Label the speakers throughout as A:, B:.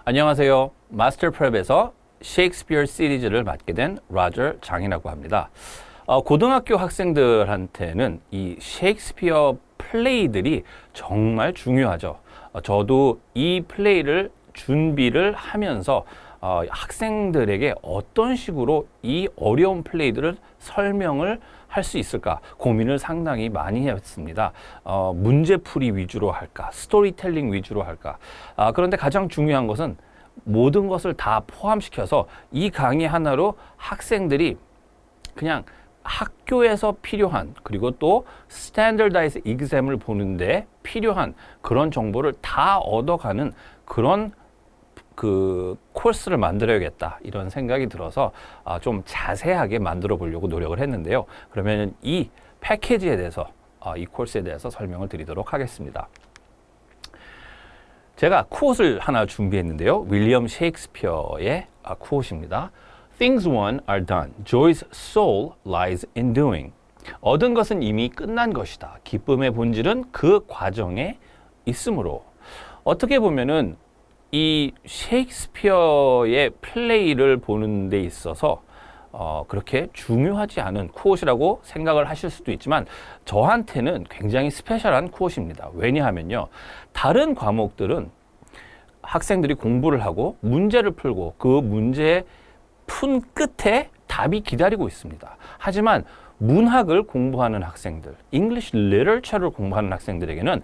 A: 안녕하세요. 마스터 프랩에서 셰익스피어 시리즈를 맡게 된 로저 장이라고 합니다. 고등학교 학생들한테는 이 셰익스피어 플레이들이 정말 중요하죠. 저도 이 플레이를 준비를 하면서 학생들에게 어떤 식으로 이 어려운 플레이들을 설명을 할 수 있을까 고민을 상당히 많이 했습니다. 문제풀이 위주로 할까, 스토리텔링 위주로 할까. 그런데 가장 중요한 것은 모든 것을 다 포함시켜서 이 강의 하나로 학생들이 그냥 학교에서 필요한, 그리고 또 스탠더다이즈 exam을 보는데 필요한 그런 정보를 다 얻어가는 그런 코스를 만들어야겠다 이런 생각이 들어서 좀 자세하게 만들어 보려고 노력을 했는데요. 그러면 이 패키지에 대해서 이 코스에 대해서 설명을 드리도록 하겠습니다. 제가 퀘ot을 하나 준비했는데요. 윌리엄 셰익스피어의 퀘ot입니다. Things won are done. Joy's soul lies in doing. 얻은 것은 이미 끝난 것이다. 기쁨의 본질은 그 과정에 있으므로. 어떻게 보면은 이 셰익스피어의 플레이를 보는 데 있어서 그렇게 중요하지 않은 퀘ot이라고 생각을 하실 수도 있지만 저한테는 굉장히 스페셜한 퀘ot입니다. 왜냐하면요, 다른 과목들은 학생들이 공부를 하고 문제를 풀고 그 문제 푼 끝에 답이 기다리고 있습니다. 하지만 문학을 공부하는 학생들, English Literature를 공부하는 학생들에게는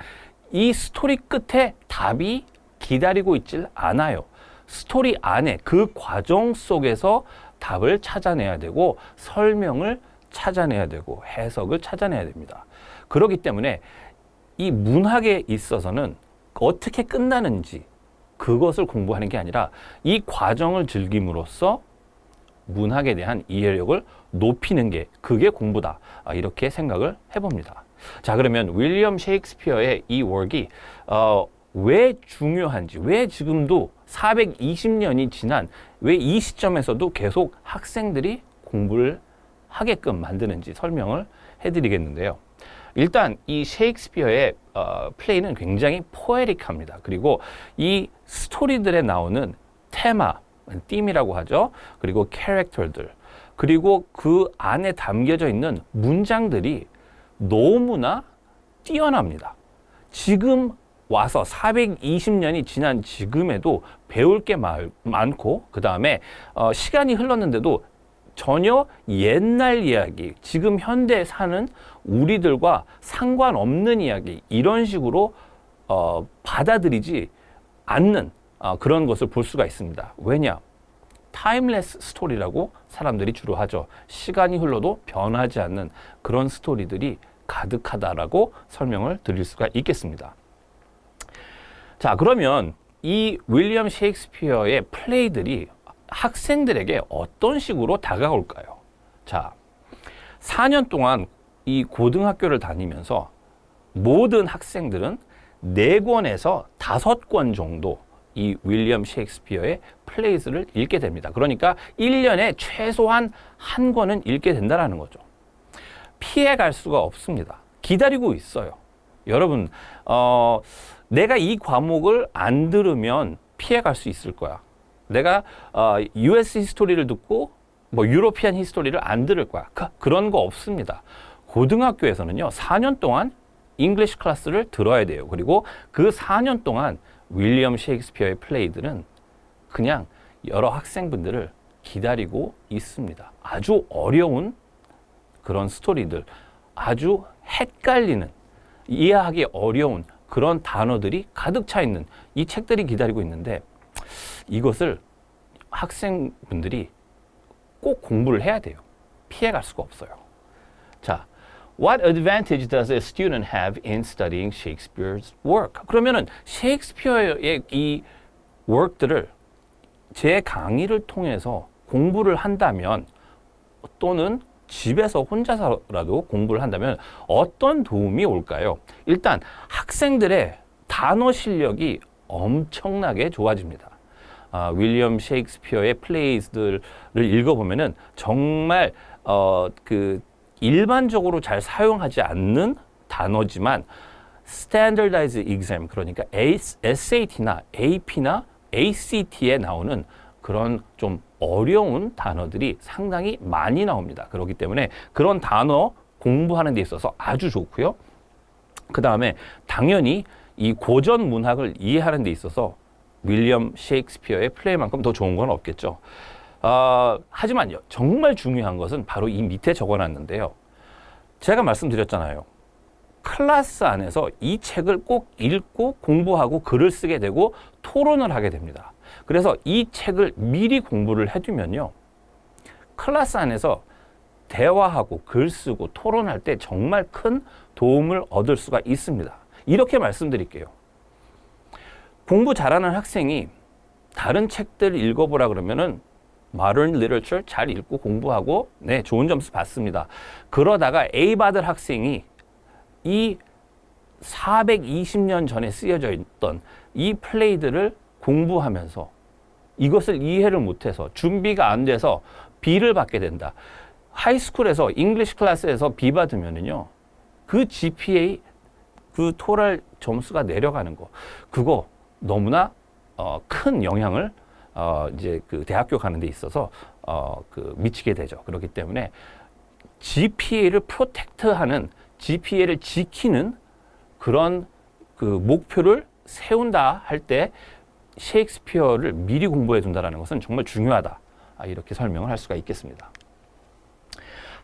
A: 이 스토리 끝에 답이 기다리고 있질 않아요. 스토리 안에 그 과정 속에서 답을 찾아내야 되고 설명을 찾아내야 되고 해석을 찾아내야 됩니다. 그렇기 때문에 이 문학에 있어서는 어떻게 끝나는지 그것을 공부하는 게 아니라 이 과정을 즐김으로써 문학에 대한 이해력을 높이는 게 그게 공부다. 이렇게 생각을 해봅니다. 자, 그러면 윌리엄 셰익스피어의 이 work이 왜 중요한지, 왜 지금도 420년이 지난 왜 이 시점에서도 계속 학생들이 공부를 하게끔 만드는지 설명을 해드리겠는데요. 일단 이 셰익스피어의 플레이는 굉장히 포에틱합니다. 그리고 이 스토리들에 나오는 테마, 띠이라고 하죠. 그리고 캐릭터들, 그리고 그 안에 담겨져 있는 문장들이 너무나 뛰어납니다. 지금 와서 420년이 지난 지금에도 배울 게 많고, 그 다음에 시간이 흘렀는데도 전혀 옛날 이야기, 지금 현대에 사는 우리들과 상관없는 이야기, 이런 식으로 받아들이지 않는 그런 것을 볼 수가 있습니다. 왜냐? 타임레스 스토리라고 사람들이 주로 하죠. 시간이 흘러도 변하지 않는 그런 스토리들이 가득하다라고 설명을 드릴 수가 있겠습니다. 자, 그러면 이 윌리엄 셰익스피어의 플레이들이 학생들에게 어떤 식으로 다가올까요? 자, 4년 동안 이 고등학교를 다니면서 모든 학생들은 4권에서 5권 정도 이 윌리엄 셰익스피어의 플레이즈를 읽게 됩니다. 그러니까 1년에 최소한 1권은 읽게 된다는 거죠. 피해갈 수가 없습니다. 기다리고 있어요. 여러분, 내가 이 과목을 안 들으면 피해갈 수 있을 거야. 내가 US 히스토리를 듣고 뭐 유로피안 히스토리를 안 들을 거야. 그런 거 없습니다. 고등학교에서는요, 4년 동안 잉글리시 클래스를 들어야 돼요. 그리고 그 4년 동안 윌리엄 셰익스피어의 플레이들은 그냥 여러 학생분들을 기다리고 있습니다. 아주 어려운 그런 스토리들, 아주 헷갈리는, 이해하기 어려운 그런 단어들이 가득 차 있는 이 책들이 기다리고 있는데 이것을 학생분들이 꼭 공부를 해야 돼요. 피해갈 수가 없어요. 자, What advantage does a student have in studying Shakespeare's work? 그러면은 셰익스피어의 이 work들을 제 강의를 통해서 공부를 한다면, 또는 집에서 혼자서라도 공부를 한다면 어떤 도움이 올까요? 일단 학생들의 단어 실력이 엄청나게 좋아집니다. 윌리엄 셰익스피어의 플레이들을 읽어보면은 정말 일반적으로 잘 사용하지 않는 단어지만 standardized exam, 그러니까 SAT나 AP나 ACT에 나오는 그런 좀 어려운 단어들이 상당히 많이 나옵니다. 그렇기 때문에 그런 단어 공부하는 데 있어서 아주 좋고요. 그 다음에 당연히 이 고전 문학을 이해하는 데 있어서 윌리엄 셰익스피어의 플레이만큼 더 좋은 건 없겠죠. 하지만요, 정말 중요한 것은 바로 이 밑에 적어놨는데요. 제가 말씀드렸잖아요. 클래스 안에서 이 책을 꼭 읽고 공부하고 글을 쓰게 되고 토론을 하게 됩니다. 그래서 이 책을 미리 공부를 해두면요. 클래스 안에서 대화하고 글 쓰고 토론할 때 정말 큰 도움을 얻을 수가 있습니다. 이렇게 말씀드릴게요. 공부 잘하는 학생이 다른 책들 읽어보라 그러면은 Modern Literature 잘 읽고 공부하고 네, 좋은 점수 받습니다. 그러다가 A 받을 학생이 이 420년 전에 쓰여져 있던 이 플레이들을 공부하면서 이것을 이해를 못해서 준비가 안 돼서 B를 받게 된다. 하이스쿨에서 잉글리시 클래스에서 B 받으면은요, 그 GPA, 그 토랄 점수가 내려가는 거, 그거 너무나 큰 영향을 이제 그 대학교 가는 데 있어서 미치게 되죠. 그렇기 때문에 GPA를 프로텍트하는, GPA를 지키는 그런 그 목표를 세운다 할 때 셰익스피어를 미리 공부해 둔다는 것은 정말 중요하다. 이렇게 설명을 할 수가 있겠습니다.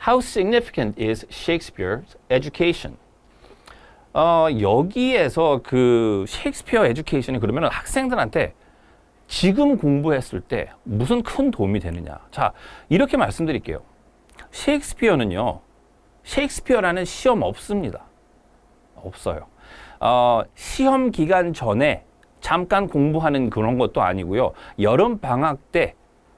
A: How significant is Shakespeare's education? 여기에서 그 셰익스피어 에듀케이션이 그러면 학생들한테 지금 공부했을 때 무슨 큰 도움이 되느냐. 자, 이렇게 말씀드릴게요. 셰익스피어는요, 셰익스피어라는 시험 없습니다. 없어요. 시험 기간 전에 잠깐 공부하는 그런 것도 아니고요. 여름 방학 때,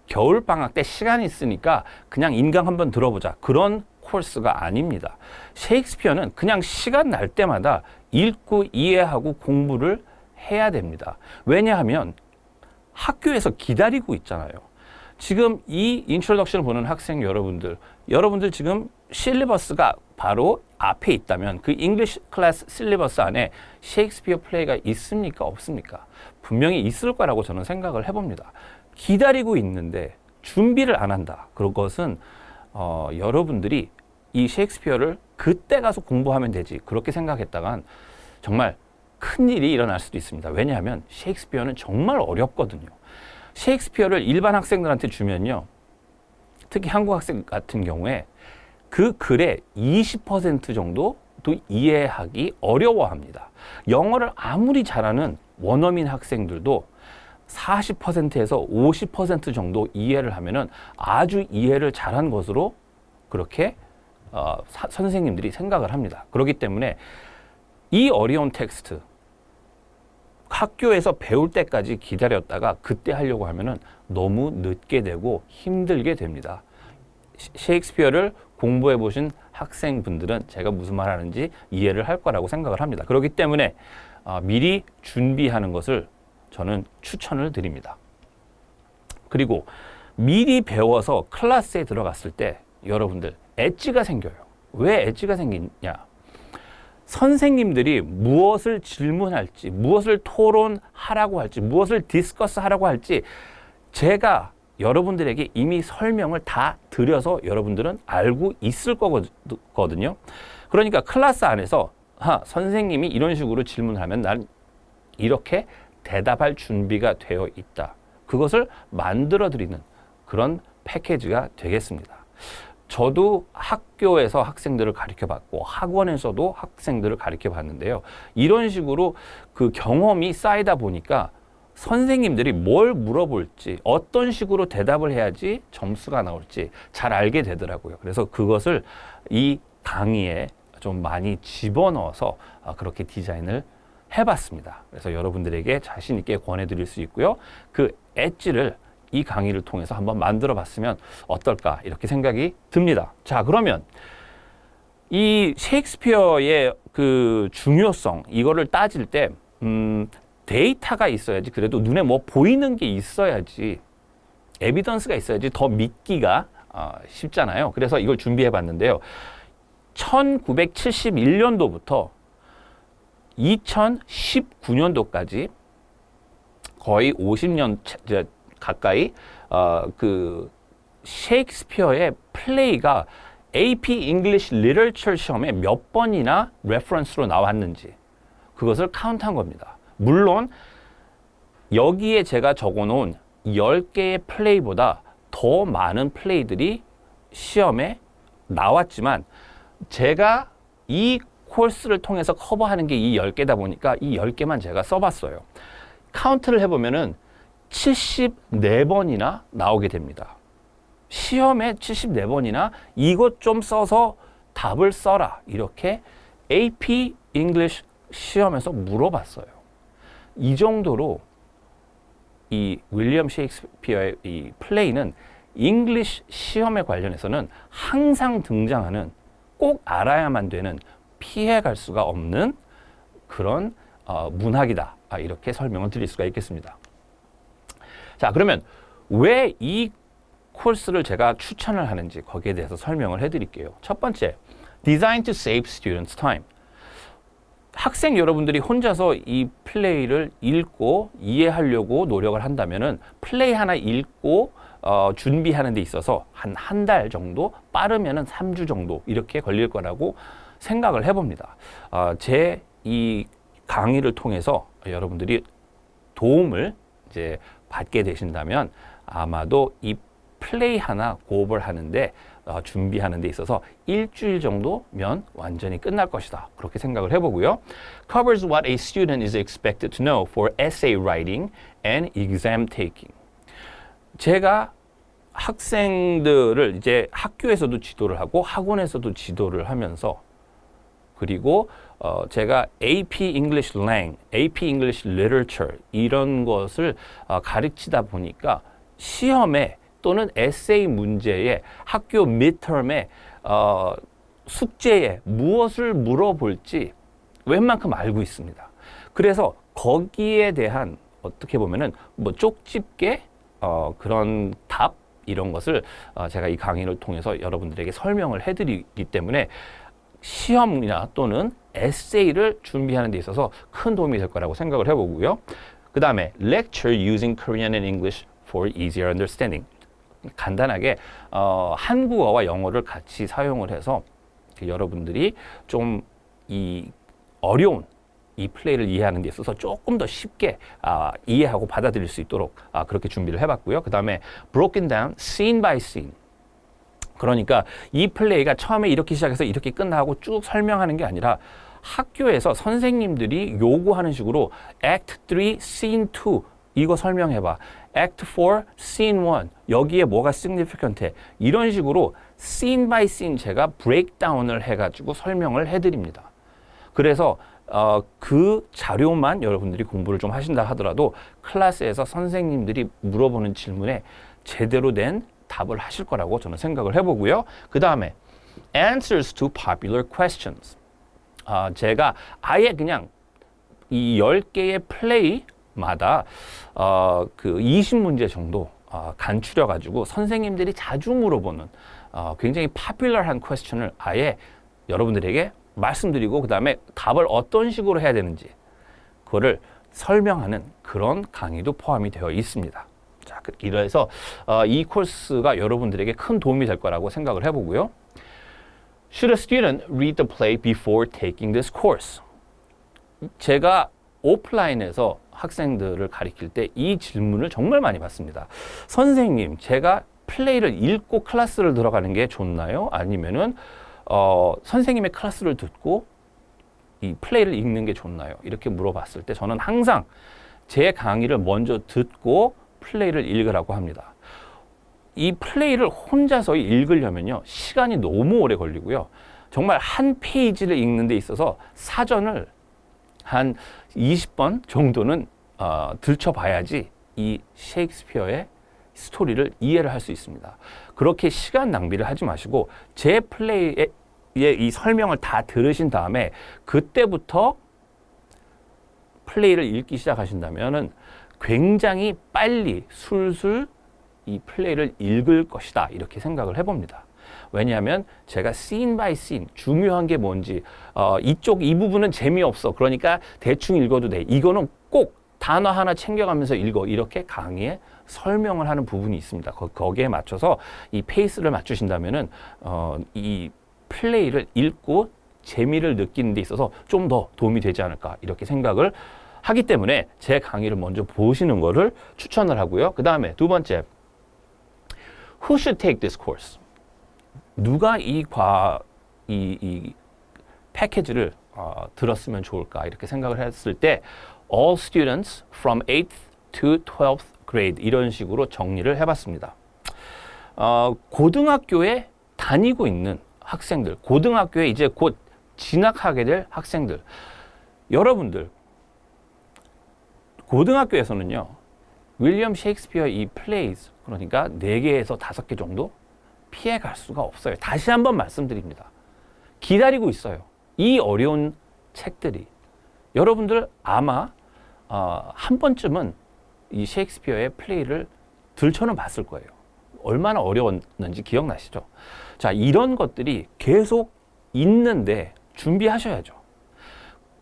A: 겨울 방학 때 시간이 있으니까 그냥 인강 한번 들어보자. 그런 코스가 아닙니다. 셰익스피어는 그냥 시간 날 때마다 읽고 이해하고 공부를 해야 됩니다. 왜냐하면 학교에서 기다리고 있잖아요. 지금 이 인트로덕션을 보는 학생 여러분들 지금 실리버스가 바로 앞에 있다면 그 잉글리시 클래스 실리버스 안에 셰익스피어 플레이가 있습니까? 없습니까? 분명히 있을 거라고 저는 생각을 해봅니다. 기다리고 있는데 준비를 안 한다. 그것은 여러분들이 이 셰익스피어를 그때 가서 공부하면 되지. 그렇게 생각했다간 정말 큰일이 일어날 수도 있습니다. 왜냐하면 셰익스피어는 정말 어렵거든요. 셰익스피어를 일반 학생들한테 주면요. 특히 한국 학생 같은 경우에 그 글의 20% 정도도 이해하기 어려워합니다. 영어를 아무리 잘하는 원어민 학생들도 40%에서 50% 정도 이해를 하면은 아주 이해를 잘한 것으로 그렇게 선생님들이 생각을 합니다. 그렇기 때문에 이 어려운 텍스트 학교에서 배울 때까지 기다렸다가 그때 하려고 하면은 너무 늦게 되고 힘들게 됩니다. 셰익스피어를 공부해 보신 학생분들은 제가 무슨 말 하는지 이해를 할 거라고 생각을 합니다. 그렇기 때문에 미리 준비하는 것을 저는 추천을 드립니다. 그리고 미리 배워서 클래스에 들어갔을 때 여러분들 엣지가 생겨요. 왜 엣지가 생기냐? 선생님들이 무엇을 질문할지, 무엇을 토론하라고 할지, 무엇을 디스커스 하라고 할지 제가 여러분들에게 이미 설명을 다 드려서 여러분들은 알고 있을 거거든요. 그러니까 클래스 안에서 선생님이 이런 식으로 질문하면 난 이렇게 대답할 준비가 되어 있다. 그것을 만들어 드리는 그런 패키지가 되겠습니다. 저도 학교에서 학생들을 가르쳐 봤고 학원에서도 학생들을 가르쳐 봤는데요. 이런 식으로 그 경험이 쌓이다 보니까 선생님들이 뭘 물어볼지 어떤 식으로 대답을 해야지 점수가 나올지 잘 알게 되더라고요. 그래서 그것을 이 강의에 좀 많이 집어넣어서 그렇게 디자인을 해봤습니다. 그래서 여러분들에게 자신 있게 권해드릴 수 있고요. 그 엣지를 이 강의를 통해서 한번 만들어 봤으면 어떨까 이렇게 생각이 듭니다. 자, 그러면 이 셰익스피어의 그 중요성 이거를 따질 때 데이터가 있어야지, 그래도 눈에 뭐 보이는 게 있어야지, 에비던스가 있어야지 더 믿기가 쉽잖아요. 그래서 이걸 준비해 봤는데요. 1971년도부터 2019년도까지 거의 50년 가까이 그 셰익스피어의 플레이가 AP English Literature 시험에 몇 번이나 레퍼런스로 나왔는지 그것을 카운트한 겁니다. 물론 여기에 제가 적어놓은 10개의 플레이보다 더 많은 플레이들이 시험에 나왔지만 제가 이 코र्스를 통해서 커버하는 게 이 10개다 보니까 이 10개만 제가 써봤어요. 카운트를 해보면은 74번이나 나오게 됩니다. 시험에 74번이나 이것 좀 써서 답을 써라 이렇게 AP English 시험에서 물어봤어요. 이 정도로 이 윌리엄 셰익스피어의 이 플레이는 잉글리시 시험에 관련해서는 항상 등장하는 꼭 알아야만 되는 피해갈 수가 없는 그런 문학이다. 이렇게 설명을 드릴 수가 있겠습니다. 자, 그러면 왜 이 코र्스를 제가 추천을 하는지 거기에 대해서 설명을 해드릴게요. 첫 번째, Designed to save students' time. 학생 여러분들이 혼자서 이 플레이를 읽고 이해하려고 노력을 한다면은 플레이 하나 읽고 준비하는 데 있어서 한 달 정도, 빠르면은 3주 정도 이렇게 걸릴 거라고 생각을 해봅니다. 제 이 강의를 통해서 여러분들이 도움을 이제 받게 되신다면 아마도 이 플레이 하나 고업을 하는데 준비하는 데 있어서 일주일 정도면 완전히 끝날 것이다. 그렇게 생각을 해보고요. Covers what a student is expected to know for essay writing and exam taking. 제가 학생들을 이제 학교에서도 지도를 하고 학원에서도 지도를 하면서 그리고 제가 AP English Lang, AP English Literature 이런 것을 가르치다 보니까 시험에 또는 에세이 문제에 학교 midterm에 숙제에 무엇을 물어볼지 웬만큼 알고 있습니다. 그래서 거기에 대한 어떻게 보면은 뭐 쪽집게 그런 답 이런 것을 제가 이 강의를 통해서 여러분들에게 설명을 해드리기 때문에 시험이나 또는 에세이를 준비하는 데 있어서 큰 도움이 될 거라고 생각을 해보고요. 그 다음에 Lecture using Korean and English for easier understanding. 간단하게 한국어와 영어를 같이 사용을 해서 여러분들이 좀 이 어려운 이 플레이를 이해하는 데 있어서 조금 더 쉽게 이해하고 받아들일 수 있도록 그렇게 준비를 해봤고요. 그 다음에 broken down scene by scene. 그러니까 이 플레이가 처음에 이렇게 시작해서 이렇게 끝나고 쭉 설명하는 게 아니라 학교에서 선생님들이 요구하는 식으로 Act 3, Scene 2 이거 설명해봐. Act 4, Scene 1 여기에 뭐가 significant해. 이런 식으로 Scene by Scene 제가 브레이크다운을 해가지고 설명을 해드립니다. 그래서 그 자료만 여러분들이 공부를 좀 하신다 하더라도 클래스에서 선생님들이 물어보는 질문에 제대로 된 답을 하실 거라고 저는 생각을 해보고요. 그 다음에 Answers to popular questions. 제가 아예 그냥 이 10개의 플레이마다 그 20문제 정도 간추려가지고 선생님들이 자주 물어보는 굉장히 파퓰러한 퀘스천을 아예 여러분들에게 말씀드리고 그 다음에 답을 어떤 식으로 해야 되는지 그거를 설명하는 그런 강의도 포함이 되어 있습니다. 자, 이래서 이 코र्스가 여러분들에게 큰 도움이 될 거라고 생각을 해보고요. Should a student read the play before taking this course? 제가 오프라인에서 학생들을 가르칠 때 이 질문을 정말 많이 받습니다. 선생님, 제가 플레이를 읽고 클래스를 들어가는 게 좋나요? 아니면은 선생님의 클래스를 듣고 이 플레이를 읽는 게 좋나요? 이렇게 물어봤을 때 저는 항상 제 강의를 먼저 듣고 플레이를 읽으라고 합니다. 이 플레이를 혼자서 읽으려면요, 시간이 너무 오래 걸리고요. 정말 한 페이지를 읽는 데 있어서 사전을 한 20번 정도는 들춰봐야지 이 셰익스피어의 스토리를 이해를 할 수 있습니다. 그렇게 시간 낭비를 하지 마시고 제 플레이의 이 설명을 다 들으신 다음에 그때부터 플레이를 읽기 시작하신다면은 굉장히 빨리 술술 이 플레이를 읽을 것이다 이렇게 생각을 해봅니다. 왜냐하면 제가 scene by scene 중요한 게 뭔지 이 부분은 재미없어 그러니까 대충 읽어도 돼 이거는 꼭 단어 하나 챙겨가면서 읽어. 이렇게 강의에 설명을 하는 부분이 있습니다. 거기에 맞춰서 이 페이스를 맞추신다면은 이 플레이를 읽고 재미를 느끼는 데 있어서 좀 더 도움이 되지 않을까 이렇게 생각을 하기 때문에 제 강의를 먼저 보시는 거를 추천을 하고요. 그 다음에 두 번째, Who should take this course? 누가 이 패키지를 들었으면 좋을까 이렇게 생각을 했을 때 All students from 8th to 12th grade 이런 식으로 정리를 해봤습니다. 고등학교에 다니고 있는 학생들, 고등학교에 이제 곧 진학하게 될 학생들, 여러분들 고등학교에서는요 윌리엄 셰익스피어 이 플레이즈 그러니까 4개에서 5개 정도 피해갈 수가 없어요. 다시 한번 말씀드립니다. 기다리고 있어요. 이 어려운 책들이 여러분들 아마 한 번쯤은 이 셰익스피어의 플레이를 들춰는 봤을 거예요. 얼마나 어려웠는지 기억나시죠? 자, 이런 것들이 계속 있는데 준비하셔야죠.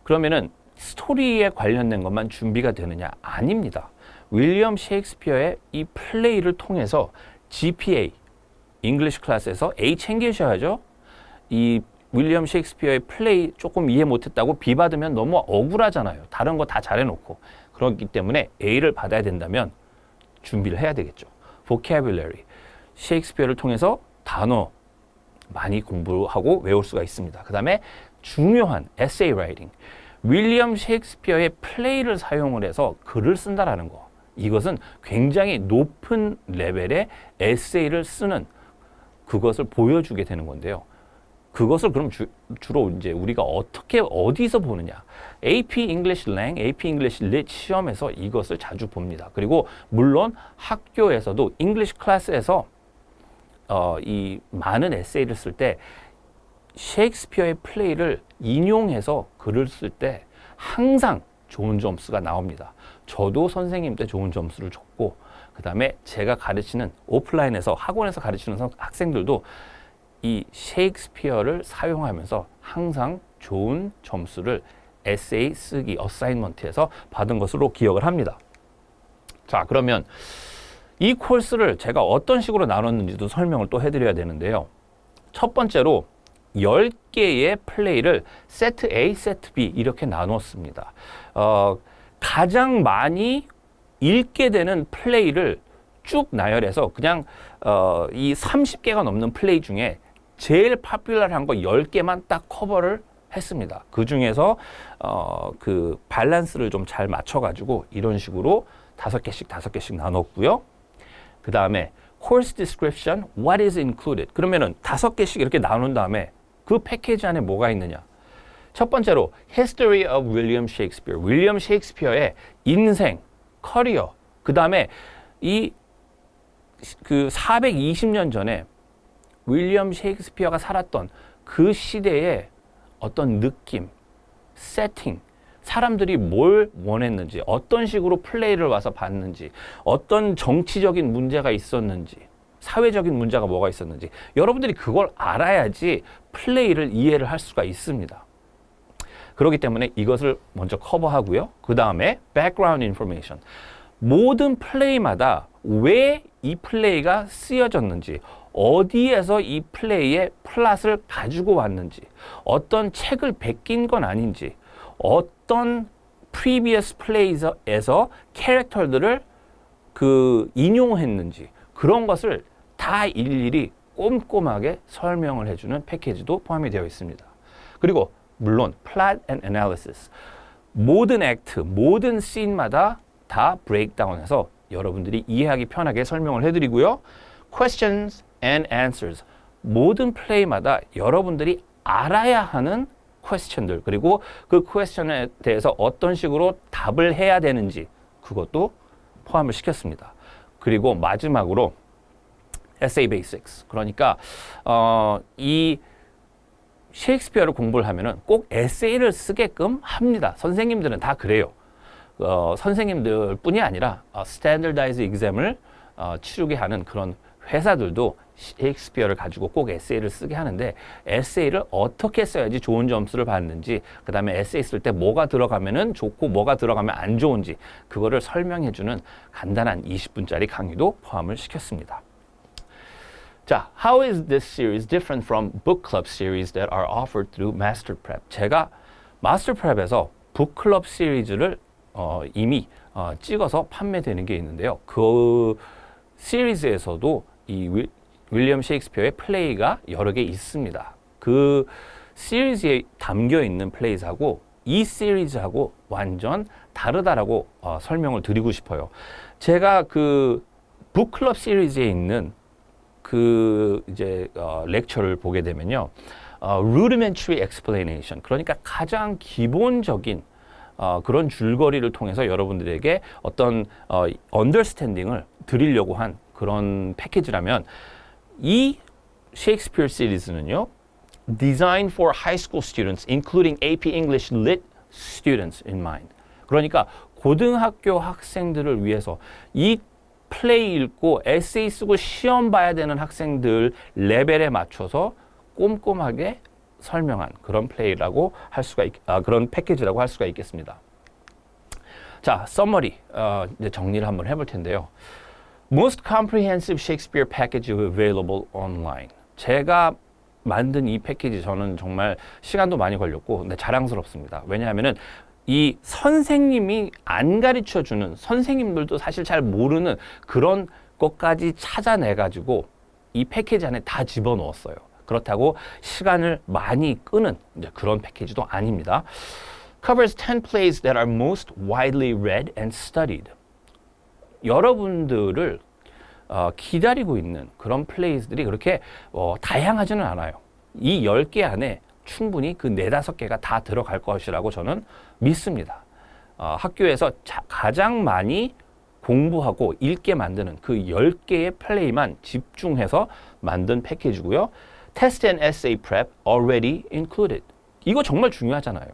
A: 그러면은 스토리에 관련된 것만 준비가 되느냐? 아닙니다. 윌리엄 셰익스피어의 이 플레이를 통해서 GPA, 잉글리시 클래스에서 A 챙기셔야죠. 이 윌리엄 셰익스피어의 플레이 조금 이해 못했다고 비받으면 너무 억울하잖아요. 다른 거 다 잘해놓고. 그렇기 때문에 A를 받아야 된다면 준비를 해야 되겠죠. vocabulary, 셰익스피어를 통해서 단어 많이 공부하고 외울 수가 있습니다. 그 다음에 중요한 essay writing, 윌리엄 셰익스피어의 플레이를 사용을 해서 글을 쓴다라는 거. 이것은 굉장히 높은 레벨의 에세이를 쓰는 그것을 보여주게 되는 건데요. 그것을 그럼 주로 이제 우리가 어디서 보느냐? AP English Lang, AP English Lit 시험에서 이것을 자주 봅니다. 그리고 물론 학교에서도 English 클래스에서 이 많은 에세이를 쓸 때 셰익스피어의 플레이를 인용해서 글을 쓸 때 항상 좋은 점수가 나옵니다. 저도 선생님 때 좋은 점수를 줬고 그 다음에 제가 가르치는 오프라인에서 학원에서 가르치는 학생들도 이 셰익스피어를 사용하면서 항상 좋은 점수를 에세이 쓰기 어사인먼트에서 받은 것으로 기억을 합니다. 자, 그러면 이 코र्스를 제가 어떤 식으로 나눴는지도 설명을 또 해드려야 되는데요. 첫 번째로 10개의 플레이를 세트 A, 세트 B 이렇게 나눴습니다. 가장 많이 읽게 되는 플레이를 쭉 나열해서 그냥 이 30개가 넘는 플레이 중에 제일 파퓰러한 거 10개만 딱 커버를 했습니다. 그 중에서 그 밸런스를 좀 잘 맞춰가지고 이런 식으로 5개씩 나눴고요. 그 다음에 course description, what is included. 그러면은 5개씩 이렇게 나눈 다음에 그 패키지 안에 뭐가 있느냐. 첫 번째로 history of William Shakespeare. 윌리엄 셰익스피어의 인생, 커리어. 그 다음에 그 420년 전에 윌리엄 셰익스피어가 살았던 그 시대의 어떤 느낌, 세팅, 사람들이 뭘 원했는지, 어떤 식으로 플레이를 와서 봤는지, 어떤 정치적인 문제가 있었는지, 사회적인 문제가 뭐가 있었는지 여러분들이 그걸 알아야지 플레이를 이해를 할 수가 있습니다. 그렇기 때문에 이것을 먼저 커버하고요. 그 다음에 background information. 모든 플레이마다 왜 이 플레이가 쓰여졌는지, 어디에서 이 플레이의 플롯을 가지고 왔는지, 어떤 책을 베낀 건 아닌지, 어떤 previous plays에서 캐릭터들을 인용했는지 그런 것을 다 일일이 꼼꼼하게 설명을 해주는 패키지도 포함이 되어 있습니다. 그리고 물론 plot and analysis, 모든 액트, 모든 씬마다 다 브레이크다운해서 여러분들이 이해하기 편하게 설명을 해드리고요. questions and answers, 모든 플레이마다 여러분들이 알아야 하는 퀘스천들, 그리고 그 퀘스천에 대해서 어떤 식으로 답을 해야 되는지 그것도 포함을 시켰습니다. 그리고 마지막으로 essay basics, 그러니까 이 셰익스피어를 공부를 하면은 꼭 에세이를 쓰게끔 합니다. 선생님들은 다 그래요. 선생님들 뿐이 아니라 스탠더다이즈 exam을 치르게 하는 그런 회사들도 셰익스피어를 가지고 꼭 에세이를 쓰게 하는데 에세이를 어떻게 써야지 좋은 점수를 받는지, 그 다음에 에세이 쓸 때 뭐가 들어가면은 좋고 뭐가 들어가면 안 좋은지 그거를 설명해주는 간단한 20분짜리 강의도 포함을 시켰습니다. 자, how is this series different from book club series that are offered through Master Prep? 제가 마스터 프랩에서 북클럽 시리즈를 이미 찍어서 판매되는 게 있는데요. 그 시리즈에서도 이 윌리엄 셰익스피어의 플레이가 여러 개 있습니다. 그 시리즈에 담겨 있는 플레이하고 이 시리즈하고 완전 다르다라고 설명을 드리고 싶어요. 제가 그 북클럽 시리즈에 있는 그 이제 렉처를 보게 되면요, rudimentary explanation, 그러니까 가장 기본적인 그런 줄거리를 통해서 여러분들에게 어떤 understanding을 드리려고 한 그런 패키지라면, 이 셰익스피어 시리즈는요, designed for high school students, including AP English Lit students in mind. 그러니까 고등학교 학생들을 위해서 이 플레이 읽고 에세이 쓰고 시험 봐야 되는 학생들 레벨에 맞춰서 꼼꼼하게 설명한 그런 플레이라고 할 수가 그런 패키지라고 할 수가 있겠습니다. 자, 서머리 이제 정리를 한번 해볼 텐데요. Most comprehensive Shakespeare package available online. 제가 만든 이 패키지 저는 정말 시간도 많이 걸렸고 근데 자랑스럽습니다. 왜냐하면은 이 선생님이 안 가르쳐주는, 선생님들도 사실 잘 모르는 그런 것까지 찾아내가지고 이 패키지 안에 다 집어넣었어요. 그렇다고 시간을 많이 끄는 이제 그런 패키지도 아닙니다. Covers 10 plays that are most widely read and studied. 여러분들을 기다리고 있는 그런 플레이들이 그렇게 다양하지는 않아요. 이 10개 안에 충분히 그 4-5개가 다 들어갈 것이라고 저는 믿습니다. 학교에서 가장 많이 공부하고 읽게 만드는 그 10개의 플레이만 집중해서 만든 패키지고요. Test and Essay Prep already included. 이거 정말 중요하잖아요.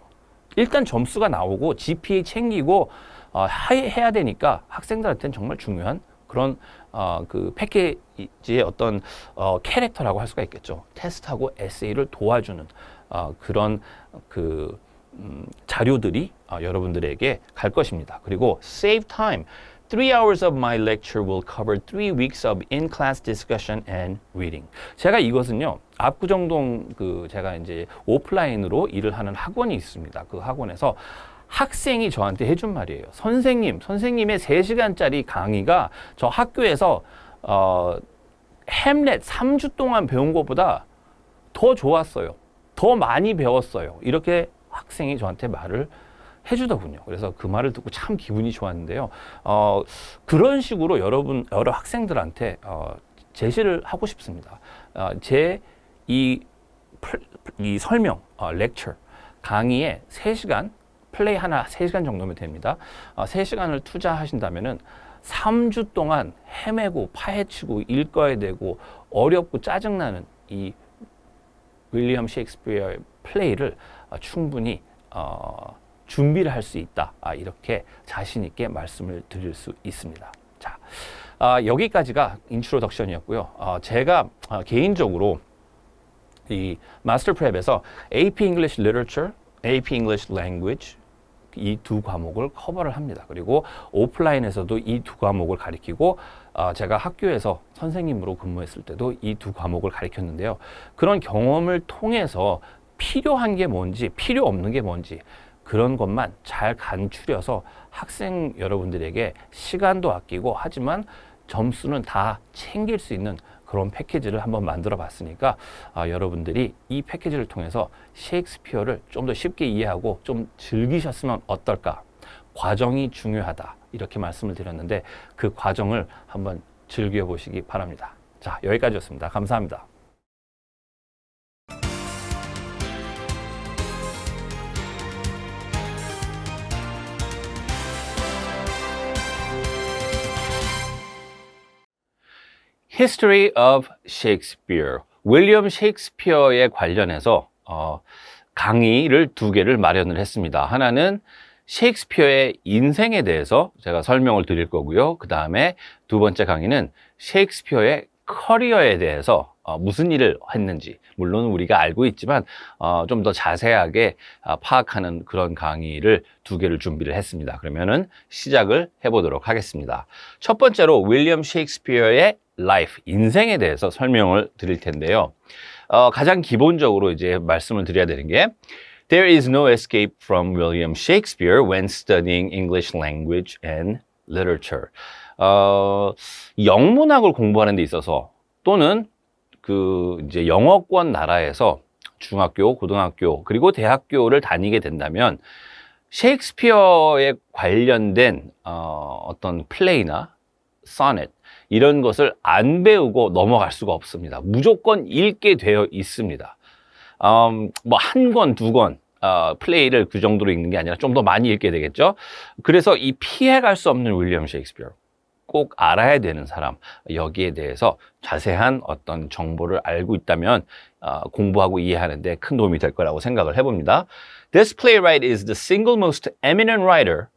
A: 일단 점수가 나오고 GPA 챙기고 해야 되니까 학생들한테는 정말 중요한 그런 그 패키지의 어떤 캐릭터라고 할 수가 있겠죠. 테스트하고 에세이를 도와주는 그런 그 자료들이 여러분들에게 갈 것입니다. 그리고 save time. 3 hours of my lecture will cover 3 weeks of in-class discussion and reading. 제가 이것은요, 압구정동 제가 이제 오프라인으로 일을 하는 학원이 있습니다. 그 학원에서 학생이 저한테 해준 말이에요. 선생님의 3시간짜리 강의가 저 학교에서 햄렛 3주 동안 배운 것보다 더 좋았어요. 더 많이 배웠어요. 이렇게 학생이 저한테 말을 해주더군요. 그래서 그 말을 듣고 참 기분이 좋았는데요. 그런 식으로 여러 학생들한테 제시를 하고 싶습니다. 제 이 설명, 렉처, 강의에 3시간, 플레이 하나 3시간 정도면 됩니다. 3시간을 투자하신다면은 3주 동안 헤매고 파헤치고 읽어야 되고 어렵고 짜증나는 이 윌리엄 셰익스피어의 플레이를 충분히 준비를 할 수 있다. 이렇게 자신 있게 말씀을 드릴 수 있습니다. 자, 여기까지가 인트로덕션이었고요. 제가 개인적으로 이 마스터 프랩에서 AP English Literature, AP English Language 이 두 과목을 커버를 합니다. 그리고 오프라인에서도 이 두 과목을 가리키고 제가 학교에서 선생님으로 근무했을 때도 이 두 과목을 가리켰는데요. 그런 경험을 통해서 필요한 게 뭔지, 필요 없는 게 뭔지 그런 것만 잘 간추려서 학생 여러분들에게 시간도 아끼고 하지만 점수는 다 챙길 수 있는 그런 패키지를 한번 만들어 봤으니까 여러분들이 이 패키지를 통해서 셰익스피어를 좀 더 쉽게 이해하고 좀 즐기셨으면 어떨까. 과정이 중요하다. 이렇게 말씀을 드렸는데 그 과정을 한번 즐겨보시기 바랍니다. 자, 여기까지였습니다. 감사합니다. History of Shakespeare. 윌리엄 셰익스피어에 관련해서 강의를 2개를 마련을 했습니다. 하나는 셰익스피어의 인생에 대해서 제가 설명을 드릴 거고요. 그 다음에 2번째 강의는 셰익스피어의 커리어에 대해서 무슨 일을 했는지 물론 우리가 알고 있지만 좀 더 자세하게 파악하는 그런 강의를 2개를 준비를 했습니다. 그러면은 시작을 해보도록 하겠습니다. 첫 번째로 윌리엄 셰익스피어의 life, 인생에 대해서 설명을 드릴 텐데요. 가장 기본적으로 이제 말씀을 드려야 되는 게 There is no escape from William Shakespeare when studying English language and literature. 영문학을 공부하는 데 있어서 또는 그 이제 영어권 나라에서 중학교, 고등학교, 그리고 대학교를 다니게 된다면 셰익스피어에 관련된 어떤 플레이나 소넷 이런 것을 안 배우고 넘어갈 수가 없습니다. 무조건 읽게 되어 있습니다. 뭐 한 권, 2권 플레이를 그 정도로 읽는 게 아니라 좀 더 많이 읽게 되겠죠. 그래서 이 피해갈 수 없는 윌리엄 셰익스피어, 꼭 알아야 되는 사람, 여기에 대해서 자세한 어떤 정보를 알고 있다면 공부하고 이해하는데 큰 도움이 될 거라고 생각을 해봅니다. This playwright is the single most eminent writer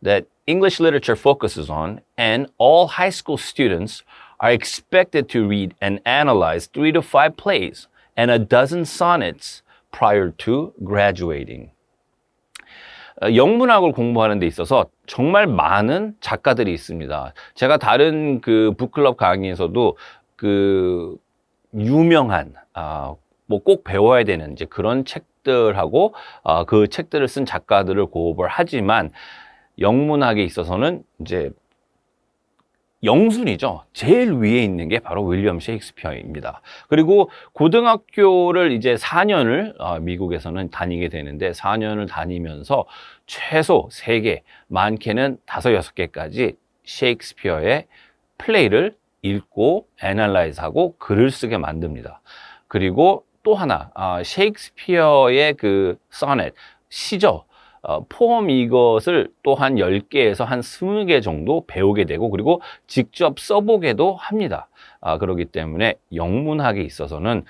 A: that English literature focuses on, and all high school students are expected to read and analyze 3 to 5 plays and a dozen sonnets prior to graduating. 영문학을 공부하는 데 있어서 정말 많은 작가들이 있습니다. 제가 다른 그 북클럽 강의에서도 그 유명한 뭐 꼭 배워야 되는 이제 그런 책들하고 그 책들을 쓴 작가들을 고업을 하지만 영문학에 있어서는 이제 영순이죠. 제일 위에 있는 게 바로 윌리엄 셰익스피어입니다. 그리고 고등학교를 이제 4년을 미국에서는 다니게 되는데 4년을 다니면서 최소 3개, 많게는 5, 6개까지 셰익스피어의 플레이를 읽고 애널라이즈하고 글을 쓰게 만듭니다. 그리고 또 하나, 셰익스피어의 그 소넷, 시죠. 포럼 이것을 또 한 10개에서 한 20개 정도 배우게 되고 그리고 직접 써보게도 합니다. 그렇기 때문에 영문학에 있어서는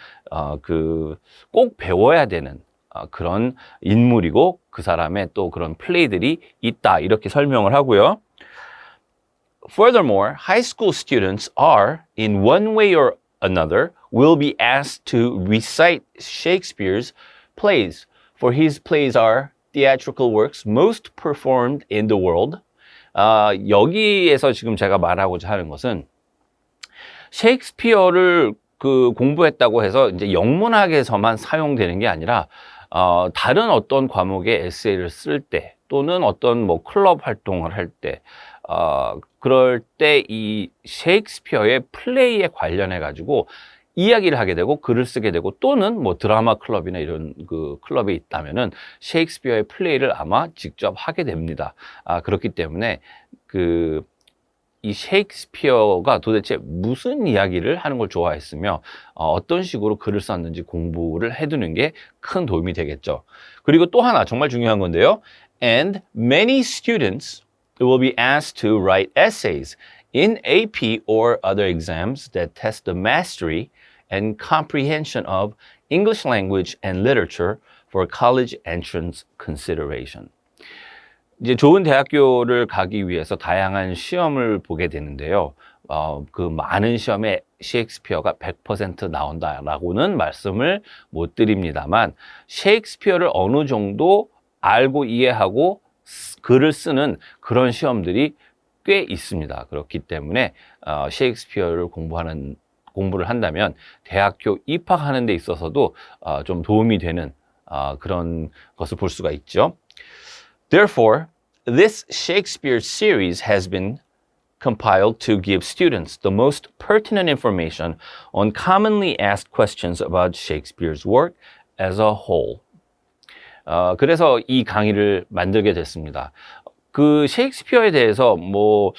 A: 꼭 배워야 되는 그런 인물이고 그 사람의 또 그런 플레이들이 있다 이렇게 설명을 하고요. Furthermore, high school students are, in one way or another, will be asked to recite Shakespeare's plays, for his plays are theatrical works most performed in the world. 여기에서 지금 제가 말하고자 하는 것은 셰익스피어를 그 공부했다고 해서 이제 영문학에서만 사용되는 게 아니라 다른 어떤 과목의 에세이를 쓸 때 또는 어떤 뭐 클럽 활동을 할 때 그럴 때 이 셰익스피어의 플레이에 관련해 가지고 이야기를 하게 되고 글을 쓰게 되고 또는 뭐 드라마 클럽이나 이런 그 클럽에 있다면은 셰익스피어의 플레이를 아마 직접 하게 됩니다. 그렇기 때문에 이 셰익스피어가 도대체 무슨 이야기를 하는 걸 좋아했으며 어떤 식으로 글을 썼는지 공부를 해두는 게 큰 도움이 되겠죠. 그리고 또 하나 정말 중요한 건데요. And many students will be asked to write essays in AP or other exams that test the mastery and comprehension of English language and literature for college entrance consideration. 이제 좋은 대학교를 가기 위해서 다양한 시험을 보게 되는데요. 그 많은 시험에 셰익스피어가 100% 나온다라고는 말씀을 못 드립니다만 셰익스피어를 어느 정도 알고 이해하고 글을 쓰는 그런 시험들이 꽤 있습니다. 그렇기 때문에 셰익스피어를 공부를 한다면 대학교 입학하는 데 있어서도 좀 도움이 되는 그런 것을 볼 수가 있죠. Therefore, this Shakespeare series has been compiled to give students the most pertinent information on commonly asked questions about Shakespeare's work as a whole. 그래서 이 강의를 만들게 됐습니다. 그 셰익스피어에 대해서 뭐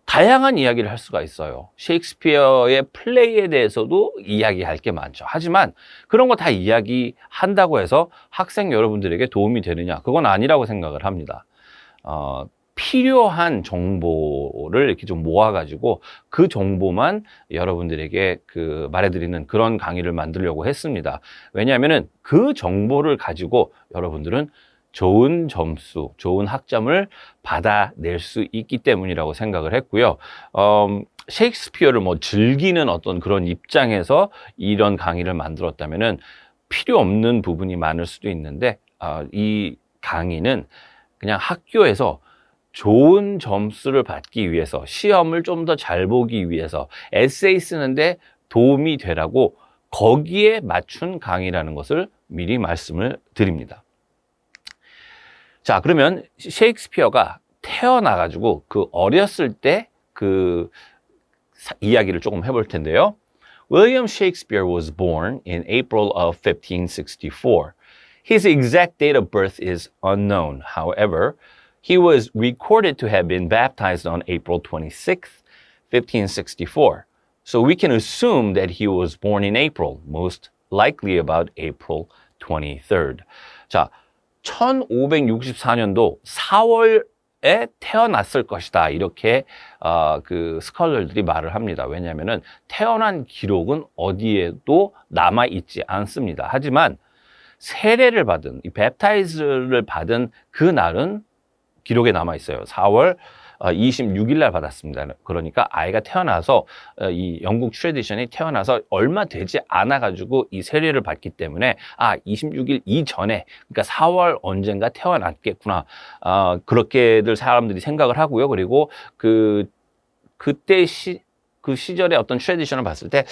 A: 다양한 이야기를 할 수가 있어요. 셰익스피어의 플레이에 대해서도 이야기할 게 많죠. 하지만 그런 거 다 이야기한다고 해서 학생 여러분들에게 도움이 되느냐? 그건 아니라고 생각을 합니다. 필요한 정보를 이렇게 좀 모아가지고 그 정보만 여러분들에게 말해드리는 그런 강의를 만들려고 했습니다. 왜냐하면은 그 정보를 가지고 여러분들은 좋은 점수, 좋은 학점을 받아낼 수 있기 때문이라고 생각을 했고요. 셰익스피어를 뭐 즐기는 어떤 그런 입장에서 이런 강의를 만들었다면은 필요 없는 부분이 많을 수도 있는데, 이 강의는 그냥 학교에서 좋은 점수를 받기 위해서, 시험을 좀 더 잘 보기 위해서, 에세이 쓰는데 도움이 되라고 거기에 맞춘 강의라는 것을 미리 말씀을 드립니다. 자, 그러면 셰익스피어가 태어나가지고 그 어렸을 때 그 이야기를 조금 해볼 텐데요. William Shakespeare was born in April of 1564. His exact date of birth is unknown. However, he was recorded to have been baptized on April 26th, 1564. So we can assume that he was born in April, most likely about April 23rd. 자, 1564년도 4월에 태어났을 것이다. 이렇게 그 스컬러들이 말을 합니다. 왜냐하면 태어난 기록은 어디에도 남아 있지 않습니다. 하지만 세례를 받은, 이 랩타이즈를 받은 그 날은 기록에 남아 있어요. 4월 26일 날 받았습니다. 그러니까 아이가 태어나서 이 영국 트래디션이 태어나서 얼마 되지 않아 가지고 이 세례를 받기 때문에 26일 이전에, 그러니까 4월 언젠가 태어났겠구나, 그렇게들 사람들이 생각을 하고요. 그리고 그때 그 시절의 어떤 트래디션을 봤을 때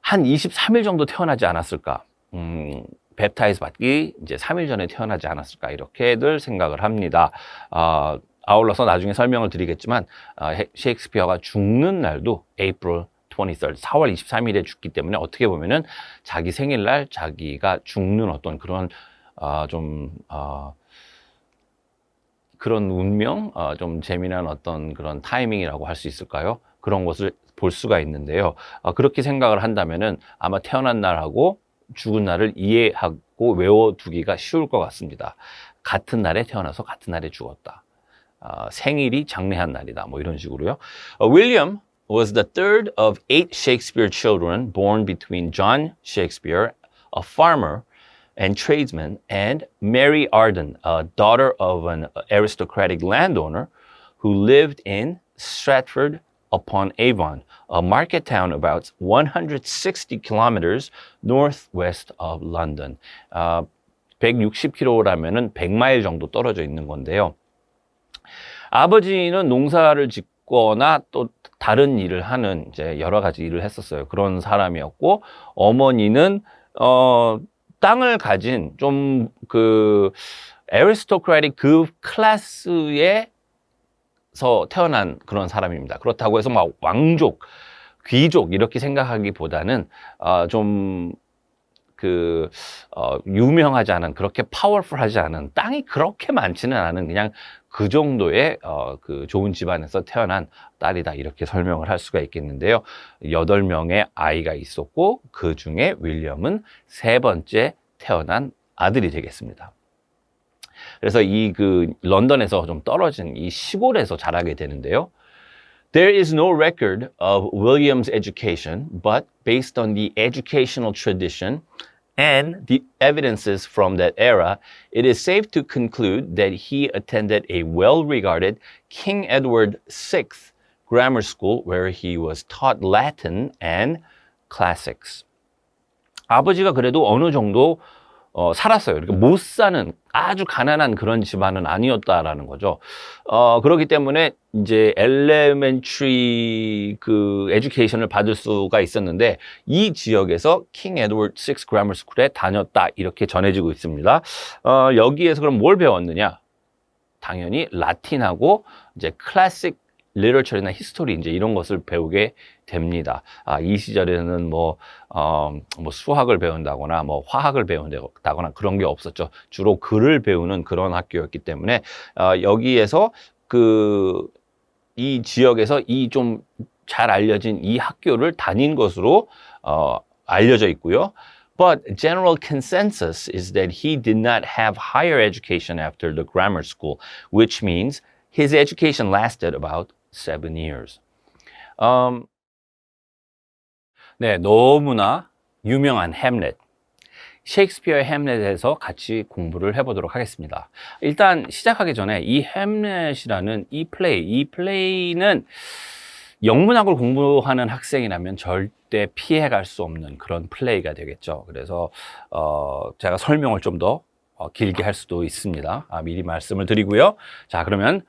A: 한 23일 정도 태어나지 않았을까, 랩타이즈 받기 이제 3일 전에 태어나지 않았을까, 이렇게들 생각을 합니다. 아울러서 나중에 설명을 드리겠지만, 셰익스피어가 죽는 날도 April 23rd, 4월 23일에 죽기 때문에 어떻게 보면은 자기 생일날 자기가 죽는 어떤 그런 그런 운명, 좀 재미난 어떤 그런 타이밍이라고 할 수 있을까요? 그런 것을 볼 수가 있는데요. 그렇게 생각을 한다면은 아마 태어난 날하고 죽은 날을 이해하고 외워두기가 쉬울 것 같습니다. 같은 날에 태어나서 같은 날에 죽었다. 생일이 장래한 날이다. 뭐 이런 식으로요. William was the third of 8 Shakespeare children born between John Shakespeare, a farmer and tradesman, and Mary Arden, a daughter of an aristocratic landowner who lived in Stratford upon Avon, a market town about 160 kilometers northwest of London. 160km라면은 100마일 정도 떨어져 있는 건데요. 아버지는 농사를 짓거나 또 다른 일을 하는 이제 여러 가지 일을 했었어요. 그런 사람이었고, 어머니는 땅을 가진 좀 그 에리스토크라틱 그 클래스에서 태어난 그런 사람입니다. 그렇다고 해서 막 왕족, 귀족 이렇게 생각하기보다는 좀 유명하지 않은, 그렇게 파워풀하지 않은, 땅이 그렇게 많지는 않은 그냥 그 정도의 그 좋은 집안에서 태어난 딸이다, 이렇게 설명을 할 수가 있겠는데요. 8명의 아이가 있었고 그 중에 윌리엄은 3번째 태어난 아들이 되겠습니다. 그래서 이 런던에서 좀 떨어진 이 시골에서 자라게 되는데요. There is no record of William's education, but based on the educational tradition and the evidences from that era, it is safe to conclude that he attended a well-regarded King Edward VI grammar school where he was taught Latin and classics. 아버지가 그래도 어느 정도 살았어요. 그러니까 못 사는 아주 가난한 그런 집안은 아니었다라는 거죠. 그렇기 때문에 이제 엘레멘터리 그 에듀케이션을 받을 수가 있었는데, 이 지역에서 킹 에드워드 6 그래머 스쿨에 다녔다, 이렇게 전해지고 있습니다. 여기에서 그럼 뭘 배웠느냐? 당연히 라틴하고 이제 클래식 리터처리나 히스토리 이제 이런 것을 배우게 됩니다. 이 시절에는 뭐 수학을 배운다거나 뭐 화학을 배운다거나 그런 게 없었죠. 주로 글을 배우는 그런 학교였기 때문에 여기에서 이 지역에서 이 좀 잘 알려진 이 학교를 다닌 것으로 알려져 있고요. But general consensus is that he did not have higher education after the grammar school, which means his education lasted about 7 years. 네, 너무나 유명한 햄릿. 셰익스피어의 햄릿에서 같이 공부를 해보도록 하겠습니다. 일단 시작하기 전에 이 햄릿이라는 이 플레이는 영문학을 공부하는 학생이라면 절대 피해갈 수 없는 그런 플레이가 되겠죠. 그래서 제가 설명을 좀 더 길게 할 수도 있습니다. 미리 말씀을 드리고요. 자, 그러면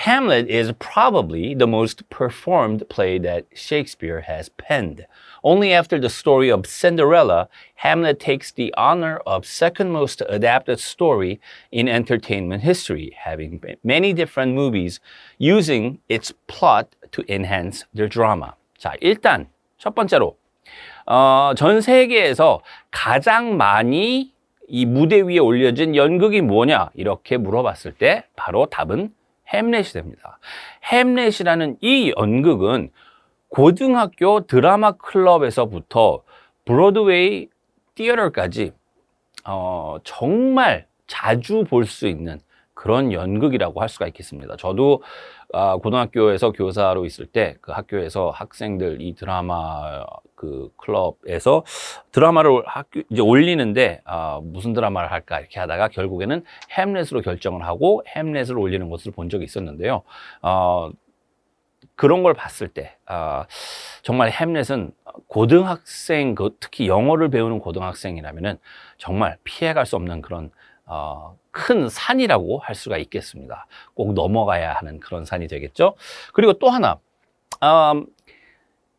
A: Hamlet is probably the most performed play that Shakespeare has penned. Only after the story of Cinderella, Hamlet takes the honor of second most adapted story in entertainment history, having many different movies using its plot to enhance their drama. 자, 일단 첫 번째로 전 세계에서 가장 많이 이 무대 위에 올려진 연극이 뭐냐 이렇게 물어봤을 때 바로 답은 햄렛이 됩니다. 햄렛이라는 이 연극은 고등학교 드라마 클럽에서부터 브로드웨이 티어터까지 정말 자주 볼 수 있는 그런 연극이라고 할 수가 있겠습니다. 저도 고등학교에서 교사로 있을 때 그 학교에서 학생들 이 드라마 그 클럽에서 드라마를 이제 올리는데 무슨 드라마를 할까 이렇게 하다가 결국에는 햄렛으로 결정을 하고 햄렛을 올리는 것을 본 적이 있었는데요. 그런 걸 봤을 때 정말 햄렛은 고등학생 특히 영어를 배우는 고등학생이라면은 정말 피해갈 수 없는 그런 큰 산이라고 할 수가 있겠습니다. 꼭 넘어가야 하는 그런 산이 되겠죠. 그리고 또 하나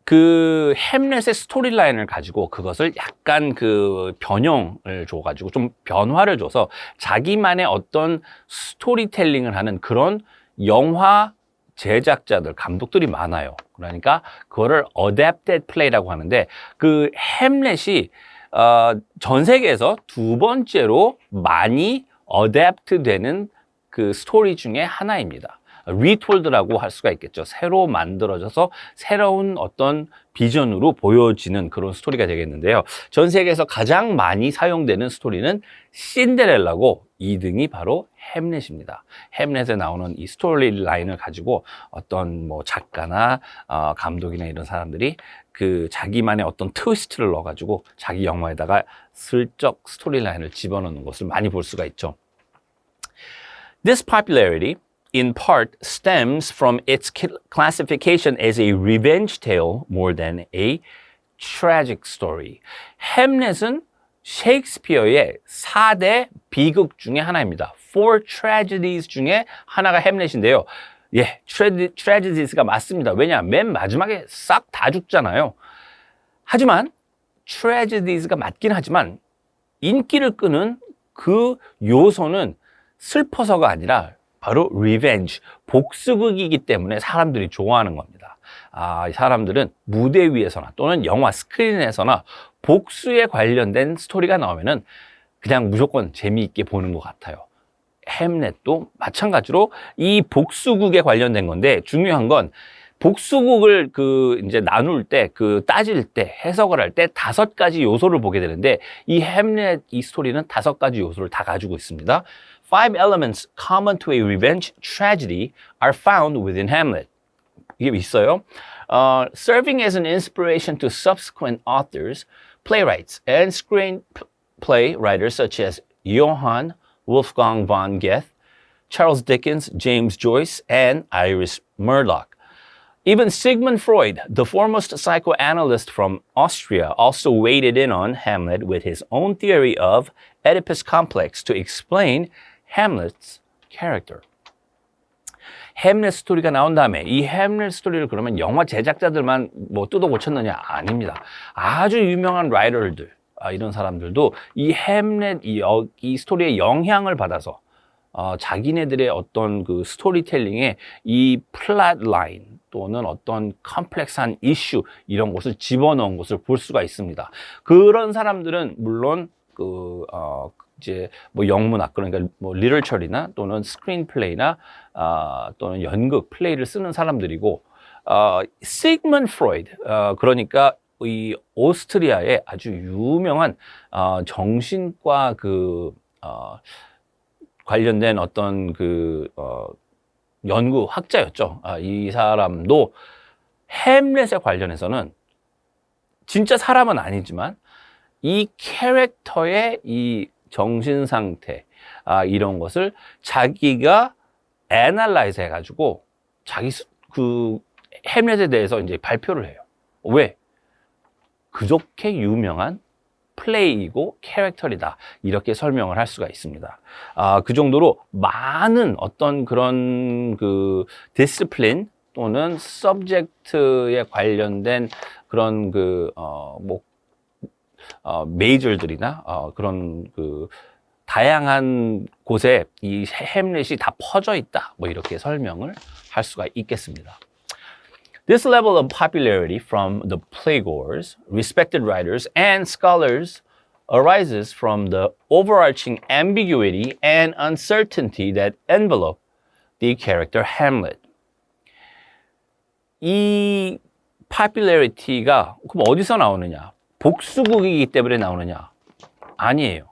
A: 그 햄렛의 스토리라인을 가지고 그것을 약간 그 변형을 줘가지고 좀 변화를 줘서 자기만의 어떤 스토리텔링을 하는 그런 영화 제작자들, 감독들이 많아요. 그러니까 그거를 adapted play라고 하는데 그 햄렛이 전 세계에서 두 번째로 많이 어댑트 되는 그 스토리 중에 하나입니다. 리톨드라고 할 수가 있겠죠. 새로 만들어져서 새로운 어떤 비전으로 보여지는 그런 스토리가 되겠는데요. 전 세계에서 가장 많이 사용되는 스토리는 신데렐라고 2등이 바로 햄렛입니다. 햄렛에 나오는 이 스토리 라인을 가지고 어떤 뭐 작가나 감독이나 이런 사람들이 그 자기만의 어떤 트위스트를 넣어가지고 자기 영화에다가 슬쩍 스토리 라인을 집어넣는 것을 많이 볼 수가 있죠. This popularity in part stems from its classification as a revenge tale more than a tragic story. 햄렛은 셰익스피어의 4대 비극 중에 하나입니다. Four tragedies 중에 하나가 햄렛인데요. 예, tragedies가 맞습니다. 왜냐? 맨 마지막에 싹 다 죽잖아요. 하지만 tragedies가 맞긴 하지만 인기를 끄는 그 요소는 슬퍼서가 아니라 바로 revenge, 복수극이기 때문에 사람들이 좋아하는 겁니다. 이 사람들은 무대 위에서나 또는 영화 스크린에서나 복수에 관련된 스토리가 나오면은 그냥 무조건 재미있게 보는 것 같아요. 햄렛도 마찬가지로 이 복수극에 관련된 건데 중요한 건 복수극을 이제 나눌 때, 따질 때, 해석을 할 때 5가지 요소를 보게 되는데 이 햄렛 이 스토리는 5가지 요소를 다 가지고 있습니다. Five elements common to a revenge tragedy are found within Hamlet. 이게 있어요. Serving as an inspiration to subsequent authors, playwrights, and screenplay writers such as Johann Wolfgang von Goethe, Charles Dickens, James Joyce, and Iris Murdoch. Even Sigmund Freud, the foremost psychoanalyst from Austria, also weighed in on Hamlet with his own theory of Oedipus complex to explain Hamlet's character. 햄렛 스토리가 나온 다음에 이 햄렛 스토리를 그러면 영화 제작자들만 뭐 뜯어 고쳤느냐? 아닙니다. 아주 유명한 라이터들, 이런 사람들도 이 햄렛 이 스토리에 영향을 받아서 자기네들의 어떤 그 스토리텔링에 이 플랫 라인 또는 어떤 컴플렉스한 이슈 이런 것을 집어넣은 것을 볼 수가 있습니다. 그런 사람들은 물론 이제 뭐 영문학 그러니까 뭐 리터처리나 또는 스크린 플레이나 또는 연극 플레이를 쓰는 사람들이고 시그먼드 프로이드 그러니까 이 오스트리아의 아주 유명한 정신과 관련된 어떤 연구 학자였죠. 이 사람도 햄렛에 관련해서는 진짜 사람은 아니지만 이 캐릭터의 이 정신 상태 이런 것을 자기가 애널라이즈 해가지고 자기 햄릿에 대해서 이제 발표를 해요. 왜? 그렇게 유명한 플레이이고 캐릭터이다. 이렇게 설명을 할 수가 있습니다. 그 정도로 많은 어떤 그런 그 디스플린 또는 서브젝트에 관련된 그런 메이저들이나 그런 그 다양한 곳에 이 햄릿이 다 퍼져 있다. 뭐 이렇게 설명을 할 수가 있겠습니다. This level of popularity from the playgoers, respected writers, and scholars arises from the overarching ambiguity and uncertainty that envelop the character Hamlet. 이 popularity가 그럼 어디서 나오느냐? 복수극이기 때문에 나오느냐? 아니에요.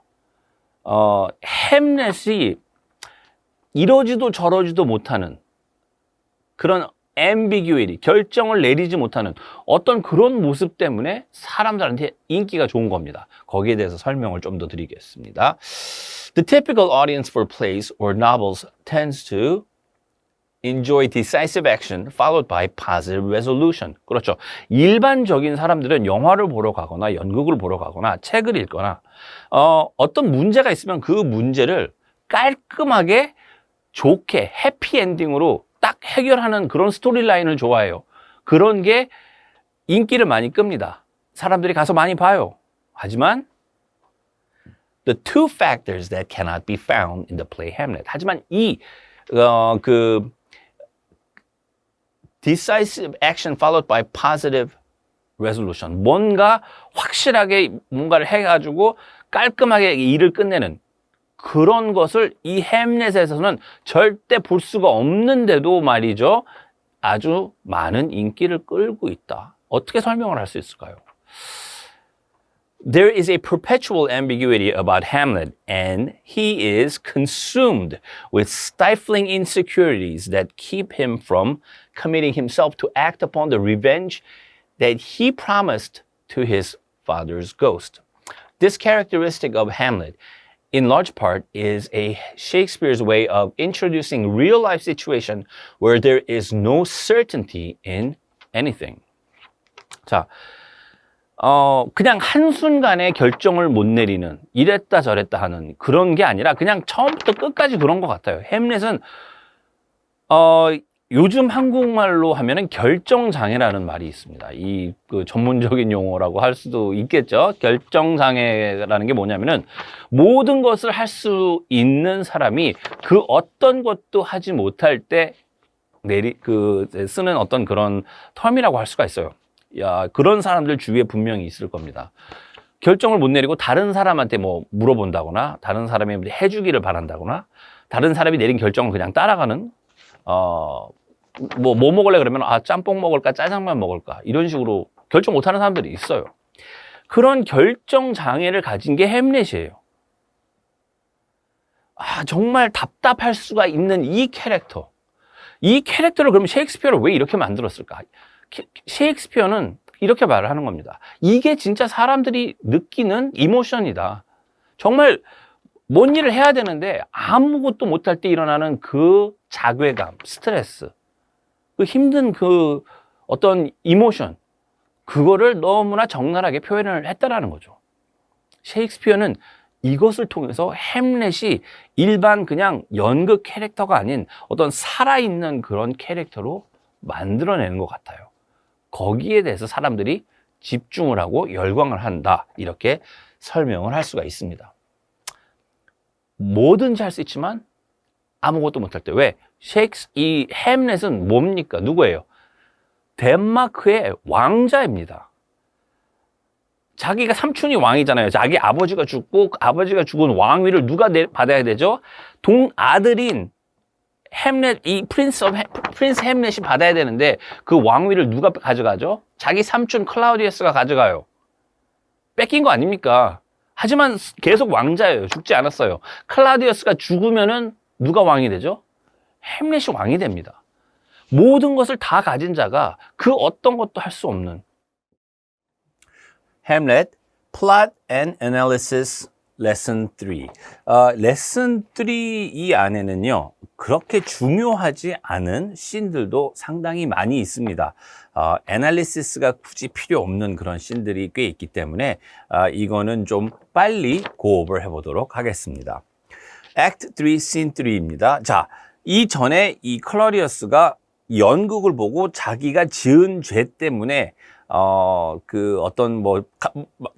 A: 햄렛이 이러지도 저러지도 못하는 그런 ambiguity, 결정을 내리지 못하는 어떤 그런 모습 때문에 사람들한테 인기가 좋은 겁니다. 거기에 대해서 설명을 좀 더 드리겠습니다. The typical audience for plays or novels tends to enjoy decisive action followed by positive resolution. 그렇죠. 일반적인 사람들은 영화를 보러 가거나 연극을 보러 가거나 책을 읽거나 어떤 문제가 있으면 그 문제를 깔끔하게 좋게 해피엔딩으로 딱 해결하는 그런 스토리라인을 좋아해요. 그런 게 인기를 많이 끕니다. 사람들이 가서 많이 봐요. 하지만 the two factors that cannot be found in the play Hamlet. 하지만 decisive action followed by positive resolution. 뭔가 확실하게 뭔가를 해가지고 깔끔하게 일을 끝내는 그런 것을 이 햄릿에서는 절대 볼 수가 없는데도 말이죠. 아주 많은 인기를 끌고 있다. 어떻게 설명을 할 수 있을까요? There is a perpetual ambiguity about Hamlet, and he is consumed with stifling insecurities that keep him from committing himself to act upon the revenge that he promised to his father's ghost. This characteristic of Hamlet in large part is a Shakespeare's way of introducing real-life situation where there is no certainty in anything. 자, 그냥 한순간에 결정을 못 내리는 이랬다 저랬다 하는 그런 게 아니라 그냥 처음부터 끝까지 그런 것 같아요. 햄릿은 요즘 한국말로 하면은 결정장애라는 말이 있습니다. 이 전문적인 용어라고 할 수도 있겠죠. 결정장애라는 게 뭐냐면은 모든 것을 할 수 있는 사람이 그 어떤 것도 하지 못할 때 쓰는 어떤 그런 텀이라고 할 수가 있어요. 그런 사람들 주위에 분명히 있을 겁니다. 결정을 못 내리고 다른 사람한테 뭐 물어본다거나 다른 사람이 해주기를 바란다거나 다른 사람이 내린 결정을 그냥 따라가는 뭐 먹을래 그러면 짬뽕 먹을까 짜장면 먹을까 이런 식으로 결정 못하는 사람들이 있어요. 그런 결정 장애를 가진 게 햄릿이에요. 정말 답답할 수가 있는 이 캐릭터를 그럼 셰익스피어를 왜 이렇게 만들었을까? 셰익스피어는 이렇게 말을 하는 겁니다. 이게 진짜 사람들이 느끼는 이모션이다. 정말 뭔 일을 해야 되는데 아무것도 못할 때 일어나는 그 자괴감, 스트레스, 그 힘든 그 어떤 이모션, 그거를 너무나 적나라하게 표현을 했다라는 거죠. 셰익스피어는 이것을 통해서 햄릿이 일반 그냥 연극 캐릭터가 아닌 어떤 살아있는 그런 캐릭터로 만들어내는 것 같아요. 거기에 대해서 사람들이 집중을 하고 열광을 한다. 이렇게 설명을 할 수가 있습니다. 뭐든지 할 수 있지만 아무것도 못할 때. 왜? 이 햄릿은 뭡니까? 누구예요? 덴마크의 왕자입니다. 자기가 삼촌이 왕이잖아요. 자기 아버지가 죽고 아버지가 죽은 왕위를 누가 받아야 되죠? 동아들인 햄릿, 이 프린스 햄릿이 받아야 되는데 그 왕위를 누가 가져가죠? 자기 삼촌 클라우디우스가 가져가요. 뺏긴 거 아닙니까? 하지만 계속 왕자예요. 죽지 않았어요. 클라우디우스가 죽으면은 누가 왕이 되죠? 햄릿이 왕이 됩니다. 모든 것을 다 가진 자가 그 어떤 것도 할 수 없는. Hamlet, plot and analysis 레슨 3. 레슨 3 이 안에는요, 그렇게 중요하지 않은 씬들도 상당히 많이 있습니다. 애널리시스가 굳이 필요 없는 그런 씬들이 꽤 있기 때문에 이거는 좀 빨리 고오버 해보도록 하겠습니다. Act 3, Scene 3입니다. 자, 이전에 이 클러디어스가 연극을 보고 자기가 지은 죄 때문에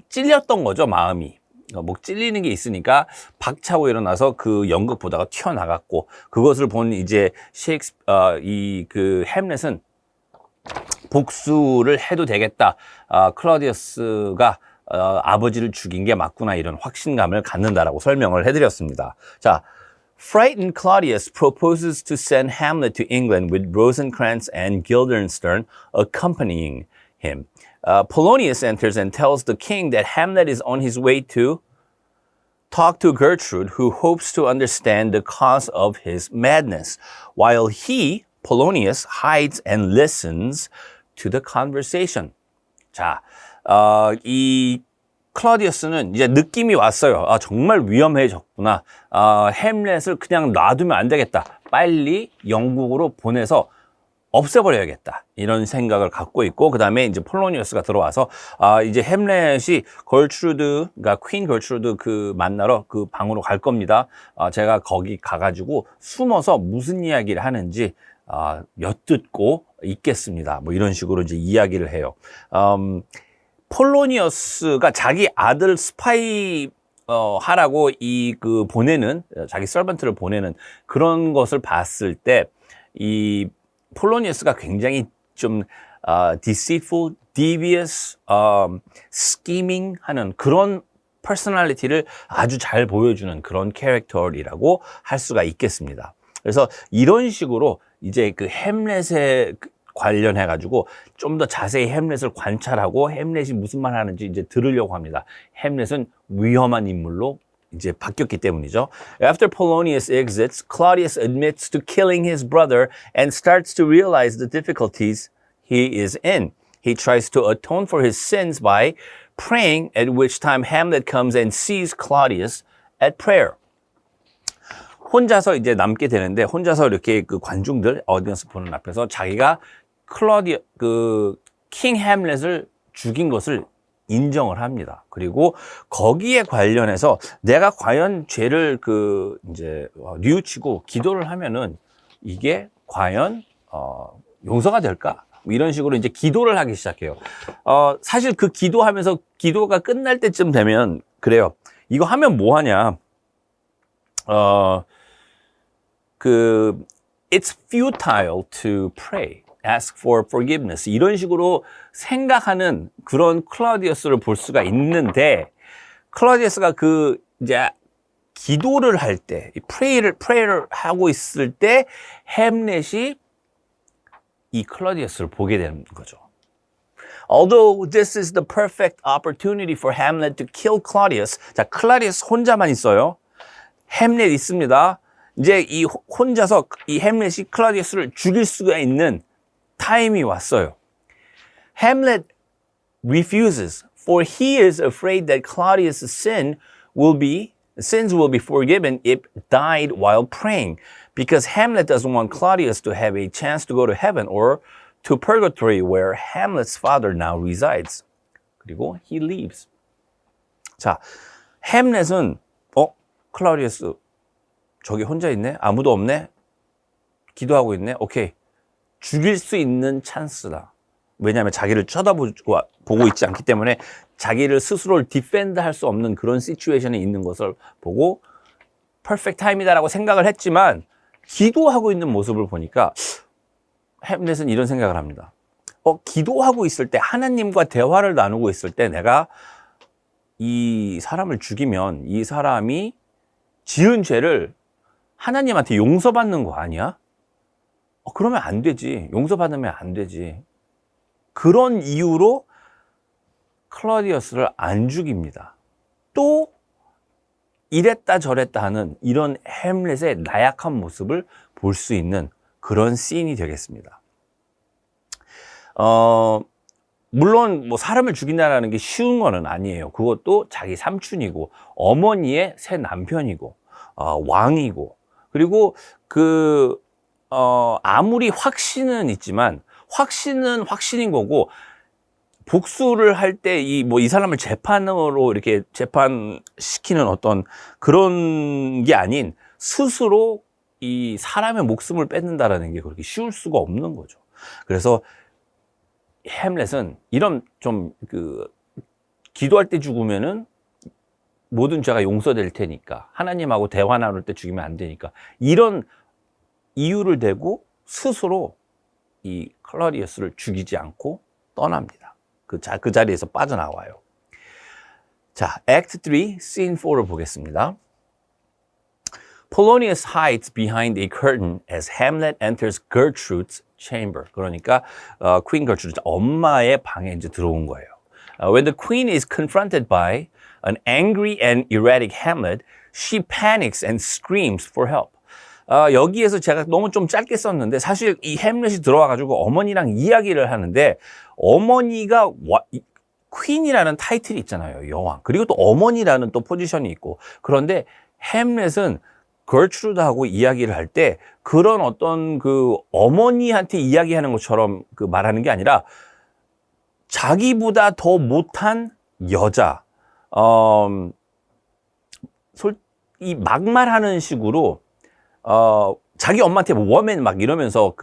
A: 찔렸던 거죠, 마음이. 뭐 찔리는 게 있으니까 박차고 일어나서 그 연극 보다가 튀어나갔고, 그것을 본 이제 햄렛은 복수를 해도 되겠다. 클러디어스가 아버지를 죽인 게 맞구나, 이런 확신감을 갖는다라고 설명을 해드렸습니다. 자, Frightened Claudius proposes to send Hamlet to England with Rosencrantz and Guildenstern accompanying him. Polonius enters and tells the king that Hamlet is on his way to talk to Gertrude, who hopes to understand the cause of his madness, while he, Polonius, hides and listens to the conversation. 자, 이 클라우디우스는 이제 느낌이 왔어요. 정말 위험해졌구나. 햄렛을 그냥 놔두면 안 되겠다. 빨리 영국으로 보내서 없애버려야겠다. 이런 생각을 갖고 있고, 그 다음에 이제 폴로니우스가 들어와서, 이제 햄렛이 그러니까 퀸 걸트루드 만나러 그 방으로 갈 겁니다. 제가 거기 가가지고 숨어서 무슨 이야기를 하는지, 엿듣고 있겠습니다. 뭐 이런 식으로 이제 이야기를 해요. 폴로니우스가 자기 아들 스파이 하라고 보내는, 자기 서번트를 보내는 그런 것을 봤을 때, 이 폴로니우스가 굉장히 좀 deceitful, devious, scheming 하는 그런 퍼스널리티를 아주 잘 보여주는 그런 캐릭터라고 할 수가 있겠습니다. 그래서 이런 식으로 이제 그 햄렛에 관련해 가지고 좀 더 자세히 햄렛을 관찰하고 햄렛이 무슨 말 하는지 이제 들으려고 합니다. 햄렛은 위험한 인물로 이제 바뀌었기 때문이죠. After Polonius exits, Claudius admits to killing his brother and starts to realize the difficulties he is in. He tries to atone for his sins by praying, at which time Hamlet comes and sees Claudius at prayer. 혼자서 이제 남게 되는데, 혼자서 이렇게 그 관중들, 어디언스 보는 앞에서 자기가 킹 햄렛을 죽인 것을 인정을 합니다. 그리고 거기에 관련해서 내가 과연 죄를 뉘우치고 기도를 하면은 이게 과연 용서가 될까? 뭐 이런 식으로 이제 기도를 하기 시작해요. 사실 그 기도하면서 기도가 끝날 때쯤 되면 그래요. 이거 하면 뭐 하냐? It's futile to pray. ask for forgiveness. 이런 식으로 생각하는 그런 클라우디우스를 볼 수가 있는데, 클라우디우스가 이제 기도를 할 때, 프레이를 하고 있을 때, 햄렛이 이 클라우디우스를 보게 되는 거죠. Although this is the perfect opportunity for Hamlet to kill Claudius. 자, 클라우디우스 혼자만 있어요. 햄렛 있습니다. 이제 혼자서 이 햄렛이 클라우디우스를 죽일 수가 있는 타임이 왔어요. Hamlet refuses, for he is afraid that Claudius' sins will be forgiven if died while praying, because Hamlet doesn't want Claudius to have a chance to go to heaven or to purgatory where Hamlet's father now resides. 그리고 he leaves. 자, 햄렛은 클라우디우스 저기 혼자 있네? 아무도 없네? 기도하고 있네? 오케이. 죽일 수 있는 찬스다. 왜냐하면 자기를 쳐다보고 있지 않기 때문에 자기를 스스로를 디펜드 할 수 없는 그런 시츄에이션에 있는 것을 보고 퍼펙트 타임이다라고 생각을 했지만, 기도하고 있는 모습을 보니까 햄렛은 이런 생각을 합니다. 기도하고 있을 때, 하나님과 대화를 나누고 있을 때 내가 이 사람을 죽이면 이 사람이 지은 죄를 하나님한테 용서받는 거 아니야? 그러면 안 되지. 용서받으면 안 되지. 그런 이유로 클라우디우스를 안 죽입니다. 또 이랬다 저랬다 하는 이런 햄렛의 나약한 모습을 볼 수 있는 그런 씬이 되겠습니다. 물론 뭐 사람을 죽인다는 게 쉬운 거는 아니에요. 그것도 자기 삼촌이고 어머니의 새 남편이고 왕이고 그리고 아무리 확신은 있지만 확신은 확신인 거고 복수를 할 때 이 사람을 재판으로 이렇게 재판시키는 어떤 그런 게 아닌 스스로 이 사람의 목숨을 뺏는다라는 게 그렇게 쉬울 수가 없는 거죠. 그래서 햄렛은 이런 좀 기도할 때 죽으면은 모든 죄가 용서될 테니까 하나님하고 대화 나눌 때 죽이면 안 되니까 이런 이유를 대고 스스로 이 클라우디우스를 죽이지 않고 떠납니다. 그 자리에서 빠져나와요. 자, Act 3, Scene 4를 보겠습니다. Polonius hides behind a curtain as Hamlet enters Gertrude's chamber. 그러니까 Queen Gertrude, 엄마의 방에 이제 들어온 거예요. When the queen is confronted by an angry and erratic Hamlet, she panics and screams for help. 여기에서 제가 너무 좀 짧게 썼는데 사실 이 햄렛이 들어와가지고 어머니랑 이야기를 하는데 어머니가 퀸이라는 타이틀이 있잖아요. 여왕. 그리고 또 어머니라는 또 포지션이 있고 그런데 햄렛은 거트루드하고 이야기를 할 때 그런 어떤 어머니한테 이야기하는 것처럼 말하는 게 아니라 자기보다 더 못한 여자, 이 막말하는 식으로 자기 엄마한테 워맨 막 이러면서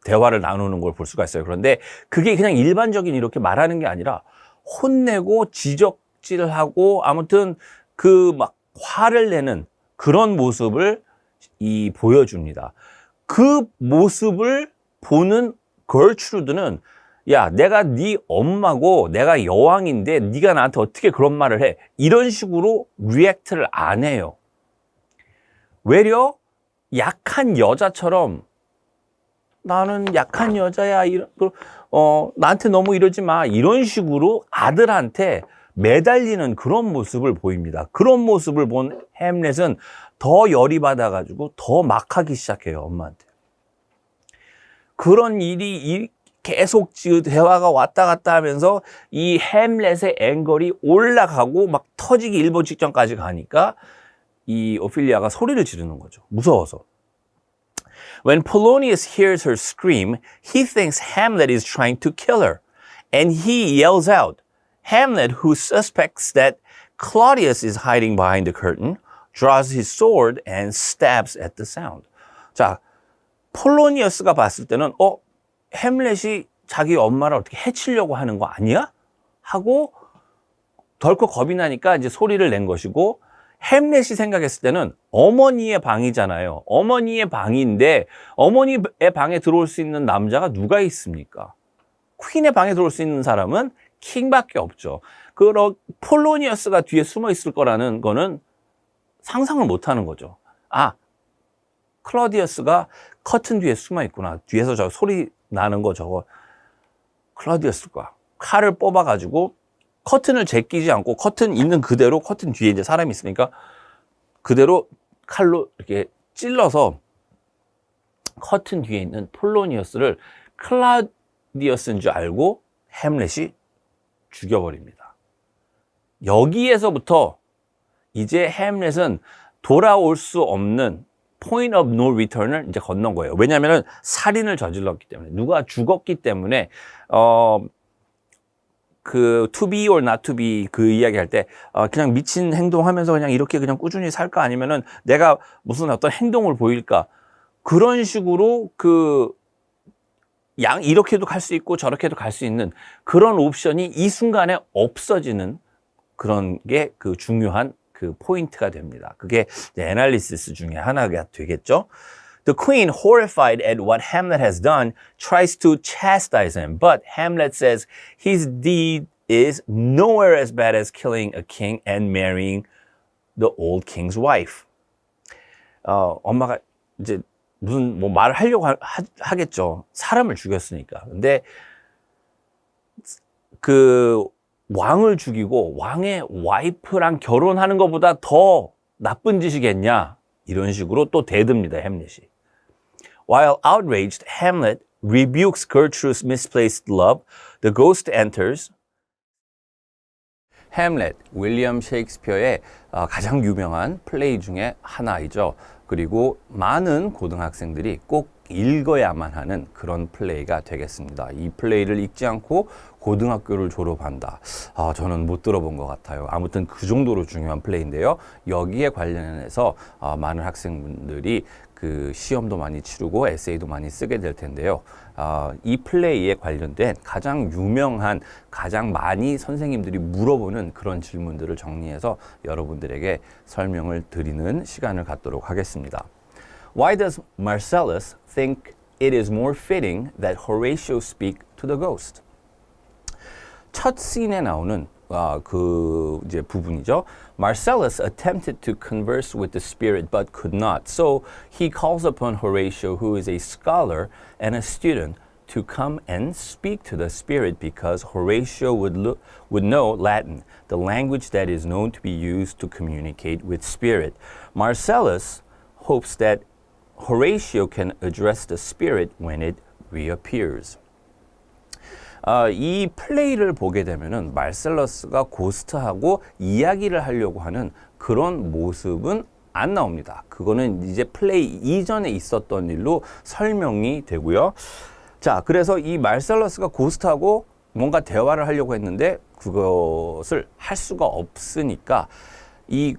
A: 대화를 나누는 걸 볼 수가 있어요. 그런데 그게 그냥 일반적인 이렇게 말하는 게 아니라 혼내고 지적질하고 아무튼 막 화를 내는 그런 모습을 보여줍니다. 그 모습을 보는 거트루드는 야, 내가 네 엄마고 내가 여왕인데 네가 나한테 어떻게 그런 말을 해? 이런 식으로 리액트를 안 해요. 외려 약한 여자처럼 나는 약한 여자야. 나한테 너무 이러지 마. 이런 식으로 아들한테 매달리는 그런 모습을 보입니다. 그런 모습을 본 햄렛은 더 열이 받아가지고 더 막하기 시작해요, 엄마한테. 그런 일이 계속 대화가 왔다 갔다 하면서 이 햄렛의 앵걸이 올라가고 막 터지기 일보 직전까지 가니까 이 오피리아가 소리를 지르는 거죠. 무서워서. When Polonius hears her scream, he thinks Hamlet is trying to kill her, and he yells out. Hamlet, who suspects that Claudius is hiding behind the curtain, draws his sword and stabs at the sound. 자, 폴로니어스가 봤을 때는 햄렛이 자기 엄마를 어떻게 해치려고 하는 거 아니야? 하고 덜컥 겁이 나니까 이제 소리를 낸 것이고 햄렛이 생각했을 때는 어머니의 방이잖아요. 어머니의 방인데 어머니의 방에 들어올 수 있는 남자가 누가 있습니까? 퀸의 방에 들어올 수 있는 사람은 킹밖에 없죠. 폴로니어스가 뒤에 숨어 있을 거라는 거는 상상을 못 하는 거죠. 클라우디우스가 커튼 뒤에 숨어 있구나. 뒤에서 저 소리 나는 거 저거 클라우디우스가 칼을 뽑아가지고 커튼을 제끼지 않고 커튼 있는 그대로 커튼 뒤에 이제 사람이 있으니까 그대로 칼로 이렇게 찔러서 커튼 뒤에 있는 폴로니어스를 클라우디우스인 줄 알고 햄렛이 죽여버립니다. 여기에서부터 이제 햄렛은 돌아올 수 없는 point of no return을 이제 건넌 거예요. 왜냐하면 살인을 저질렀기 때문에 누가 죽었기 때문에 to be or not to be 이야기 할 때 그냥 미친 행동하면서 그냥 이렇게 그냥 꾸준히 살까 아니면은 내가 무슨 어떤 행동을 보일까 그런 식으로 이렇게도 갈 수 있고 저렇게도 갈 수 있는 그런 옵션이 이 순간에 없어지는 그런 게 중요한 포인트가 됩니다. 그게 애널리시스 중에 하나가 되겠죠. The queen, horrified at what Hamlet has done, tries to chastise him, but Hamlet says his deed is nowhere as bad as killing a king and marrying the old king's wife. 엄마가 이제 무슨 말을 하려고 하겠죠. 사람을 죽였으니까. 근데 왕을 죽이고 왕의 와이프랑 결혼하는 것보다 더 나쁜 짓이겠냐 이런 식으로 또 대듭니다. 햄렛이. While outraged, Hamlet rebukes Gertrude's misplaced love. The ghost enters. 햄릿, 윌리엄 셰익스피어의 가장 유명한 플레이 중에 하나이죠. 그리고 많은 고등학생들이 꼭 읽어야만 하는 그런 플레이가 되겠습니다. 이 플레이를 읽지 않고 고등학교를 졸업한다. 저는 못 들어본 것 같아요. 아무튼 그 정도로 중요한 플레이인데요. 여기에 관련해서 많은 학생분들이 그 시험도 많이 치르고 에세이도 많이 쓰게 될 텐데요. 이 플레이에 관련된 가장 유명한, 가장 많이 선생님들이 물어보는 그런 질문들을 정리해서 여러분들에게 설명을 드리는 시간을 갖도록 하겠습니다. Why does Marcellus think it is more fitting that Horatio speak to the ghost? 첫 씬에 나오는 그 이제 부분이죠. Marcellus attempted to converse with the spirit but could not. So he calls upon Horatio, who is a scholar and a student, to come and speak to the spirit because Horatio would know Latin, the language that is known to be used to communicate with spirit. Marcellus hopes that Horatio can address the spirit when it reappears. 이 플레이를 보게 되면은 말셀러스가 고스트하고 이야기를 하려고 하는 그런 모습은 안 나옵니다. 그거는 이제 플레이 이전에 있었던 일로 설명이 되고요. 자, 그래서 이 말셀러스가 고스트하고 뭔가 대화를 하려고 했는데 그것을 할 수가 없으니까 이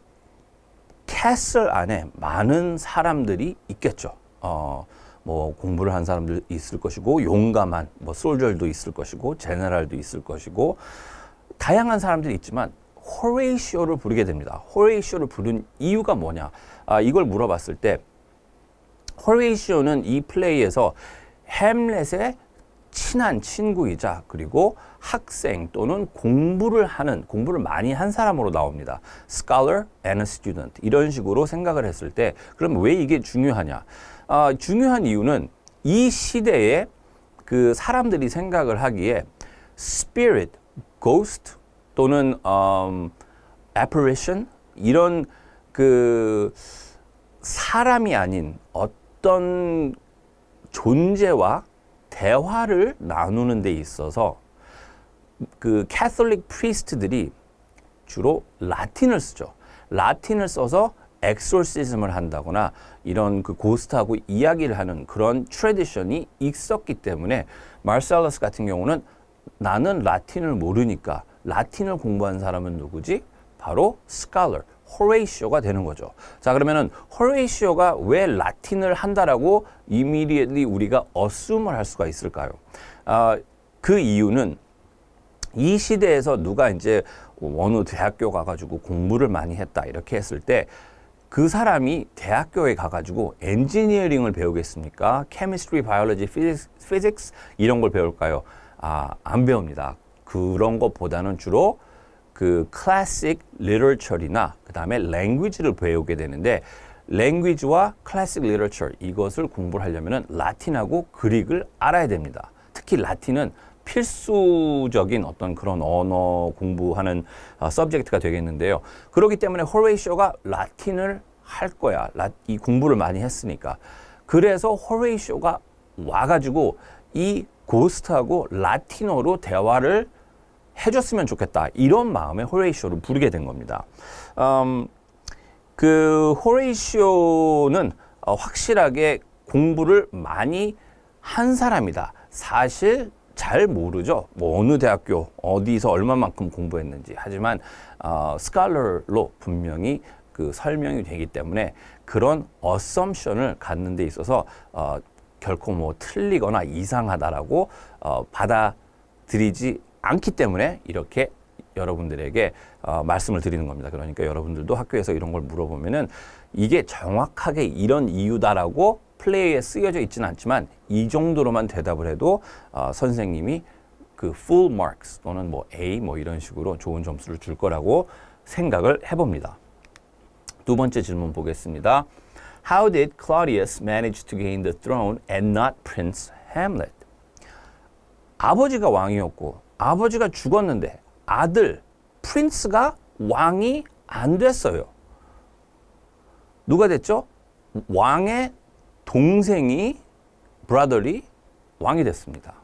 A: 캐슬 안에 많은 사람들이 있겠죠. 뭐 공부를 한 사람도 있을 것이고 용감한 뭐 솔저도 있을 것이고 제너럴도 있을 것이고 다양한 사람들이 있지만 호레이시오를 부르게 됩니다. 호레이시오를 부른 이유가 뭐냐? 이걸 물어봤을 때 호레이시오는 이 플레이에서 햄렛의 친한 친구이자 그리고 학생 또는 공부를 많이 한 사람으로 나옵니다. Scholar and a student 이런 식으로 생각을 했을 때 그럼 왜 이게 중요하냐? 중요한 이유는 이 시대에 그 사람들이 생각을 하기에 spirit, ghost 또는 apparition 이런 그 사람이 아닌 어떤 존재와 대화를 나누는 데 있어서 그 캐톨릭 프리스트들이 주로 라틴을 쓰죠. 라틴을 써서 엑소시즘을 한다거나 이런 그 고스트하고 이야기를 하는 그런 트래디션이 있었기 때문에 마르셀러스 같은 경우는 나는 라틴을 모르니까 라틴을 공부한 사람은 누구지? 바로 스칼러, 호레이시오가 되는 거죠. 자, 그러면은 호레이시오가 왜 라틴을 한다라고 immediately 우리가 assume을 할 수가 있을까요? 그 이유는 이 시대에서 누가 이제 어느 대학교 가가지고 공부를 많이 했다 이렇게 했을 때 그 사람이 대학교에 가가지고 엔지니어링을 배우겠습니까? 케미스트리, 바이올로지, 피직스 이런 걸 배울까요? 안 배웁니다. 그런 것보다는 주로 그 클래식 리터처리나 그 다음에 랭귀지를 배우게 되는데 랭귀지와 클래식 리터처 이것을 공부를 하려면 라틴하고 그릭을 알아야 됩니다. 특히 라틴은 필수적인 어떤 그런 언어 공부하는 서브젝트가 되겠는데요. 그렇기 때문에 호레이시오가 라틴을 할 거야. 이 공부를 많이 했으니까. 그래서 호레이시오가 와가지고 이 고스트하고 라틴어로 대화를 해줬으면 좋겠다. 이런 마음에 호레이시오를 부르게 된 겁니다. 그 호레이시오는 확실하게 공부를 많이 한 사람이다. 사실 잘 모르죠. 뭐 어느 대학교 어디서 얼마만큼 공부했는지. 하지만 스칼러로 분명히 그 설명이 되기 때문에 그런 어썸션을 갖는 데 있어서 결코 뭐 틀리거나 이상하다라고 받아들이지 않기 때문에 이렇게 여러분들에게 말씀을 드리는 겁니다. 그러니까 여러분들도 학교에서 이런 걸 물어보면은 이게 정확하게 이런 이유다라고 플레이에 쓰여져 있지는 않지만 이 정도로만 대답을 해도 선생님이 그 full marks 또는 뭐 A 뭐 이런 식으로 좋은 점수를 줄 거라고 생각을 해봅니다. 두 번째 질문 보겠습니다. How did Claudius manage to gain the throne and not Prince Hamlet? 아버지가 왕이었고 아버지가 죽었는데 아들 프린스가 왕이 안 됐어요. 누가 됐죠? 왕의 동생이 brotherly 왕이 됐습니다.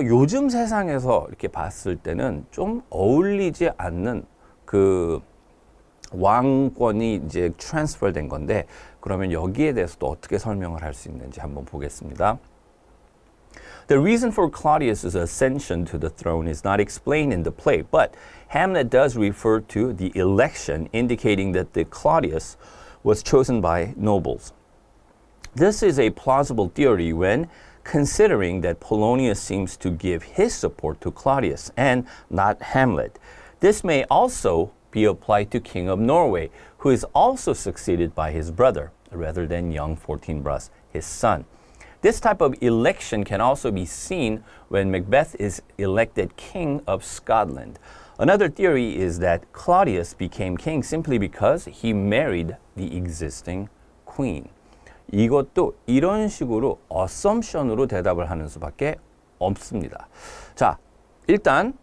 A: 요즘 세상에서 이렇게 봤을 때는 좀 어울리지 않는 그 왕권이 이제 트랜스퍼 된 건데, 그러면 여기에 대해서도 어떻게 설명을 할 수 있는지 한번 보겠습니다. The reason for Claudius's ascension to the throne is not explained in the play, but Hamlet does refer to the election, indicating that the Claudius was chosen by nobles. This is a plausible theory when considering that Polonius seems to give his support to Claudius and not Hamlet. This may also be applied to King of Norway, who is also succeeded by his brother, rather than young Fortinbras, his son. This type of election can also be seen when Macbeth is elected King of Scotland. Another theory is that Claudius became king simply because he married the existing queen. 이것도 이런 식으로 assumption으로 대답을 하는 수밖에 없습니다. 자, 일단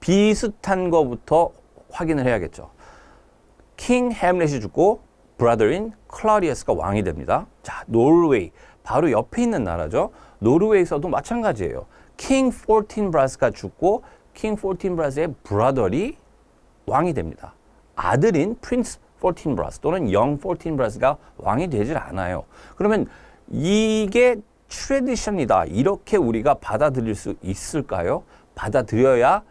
A: 비슷한 거부터 확인을 해야겠죠. 킹 해밀렛이 죽고 brother인 클라우디우스가 왕이 됩니다. 자, 노르웨이 바로 옆에 있는 나라죠. 노르웨이에서도 마찬가지예요. 킹 포틴브라스가 죽고 킹 포틴브라스의 브라더리 왕이 됩니다. 아들인 프린스 포틴브라스 또는 영 포틴브라스가 왕이 되질 않아요. 그러면 이게 트레디션이다, 이렇게 우리가 받아들일 수 있을까요? 받아들여야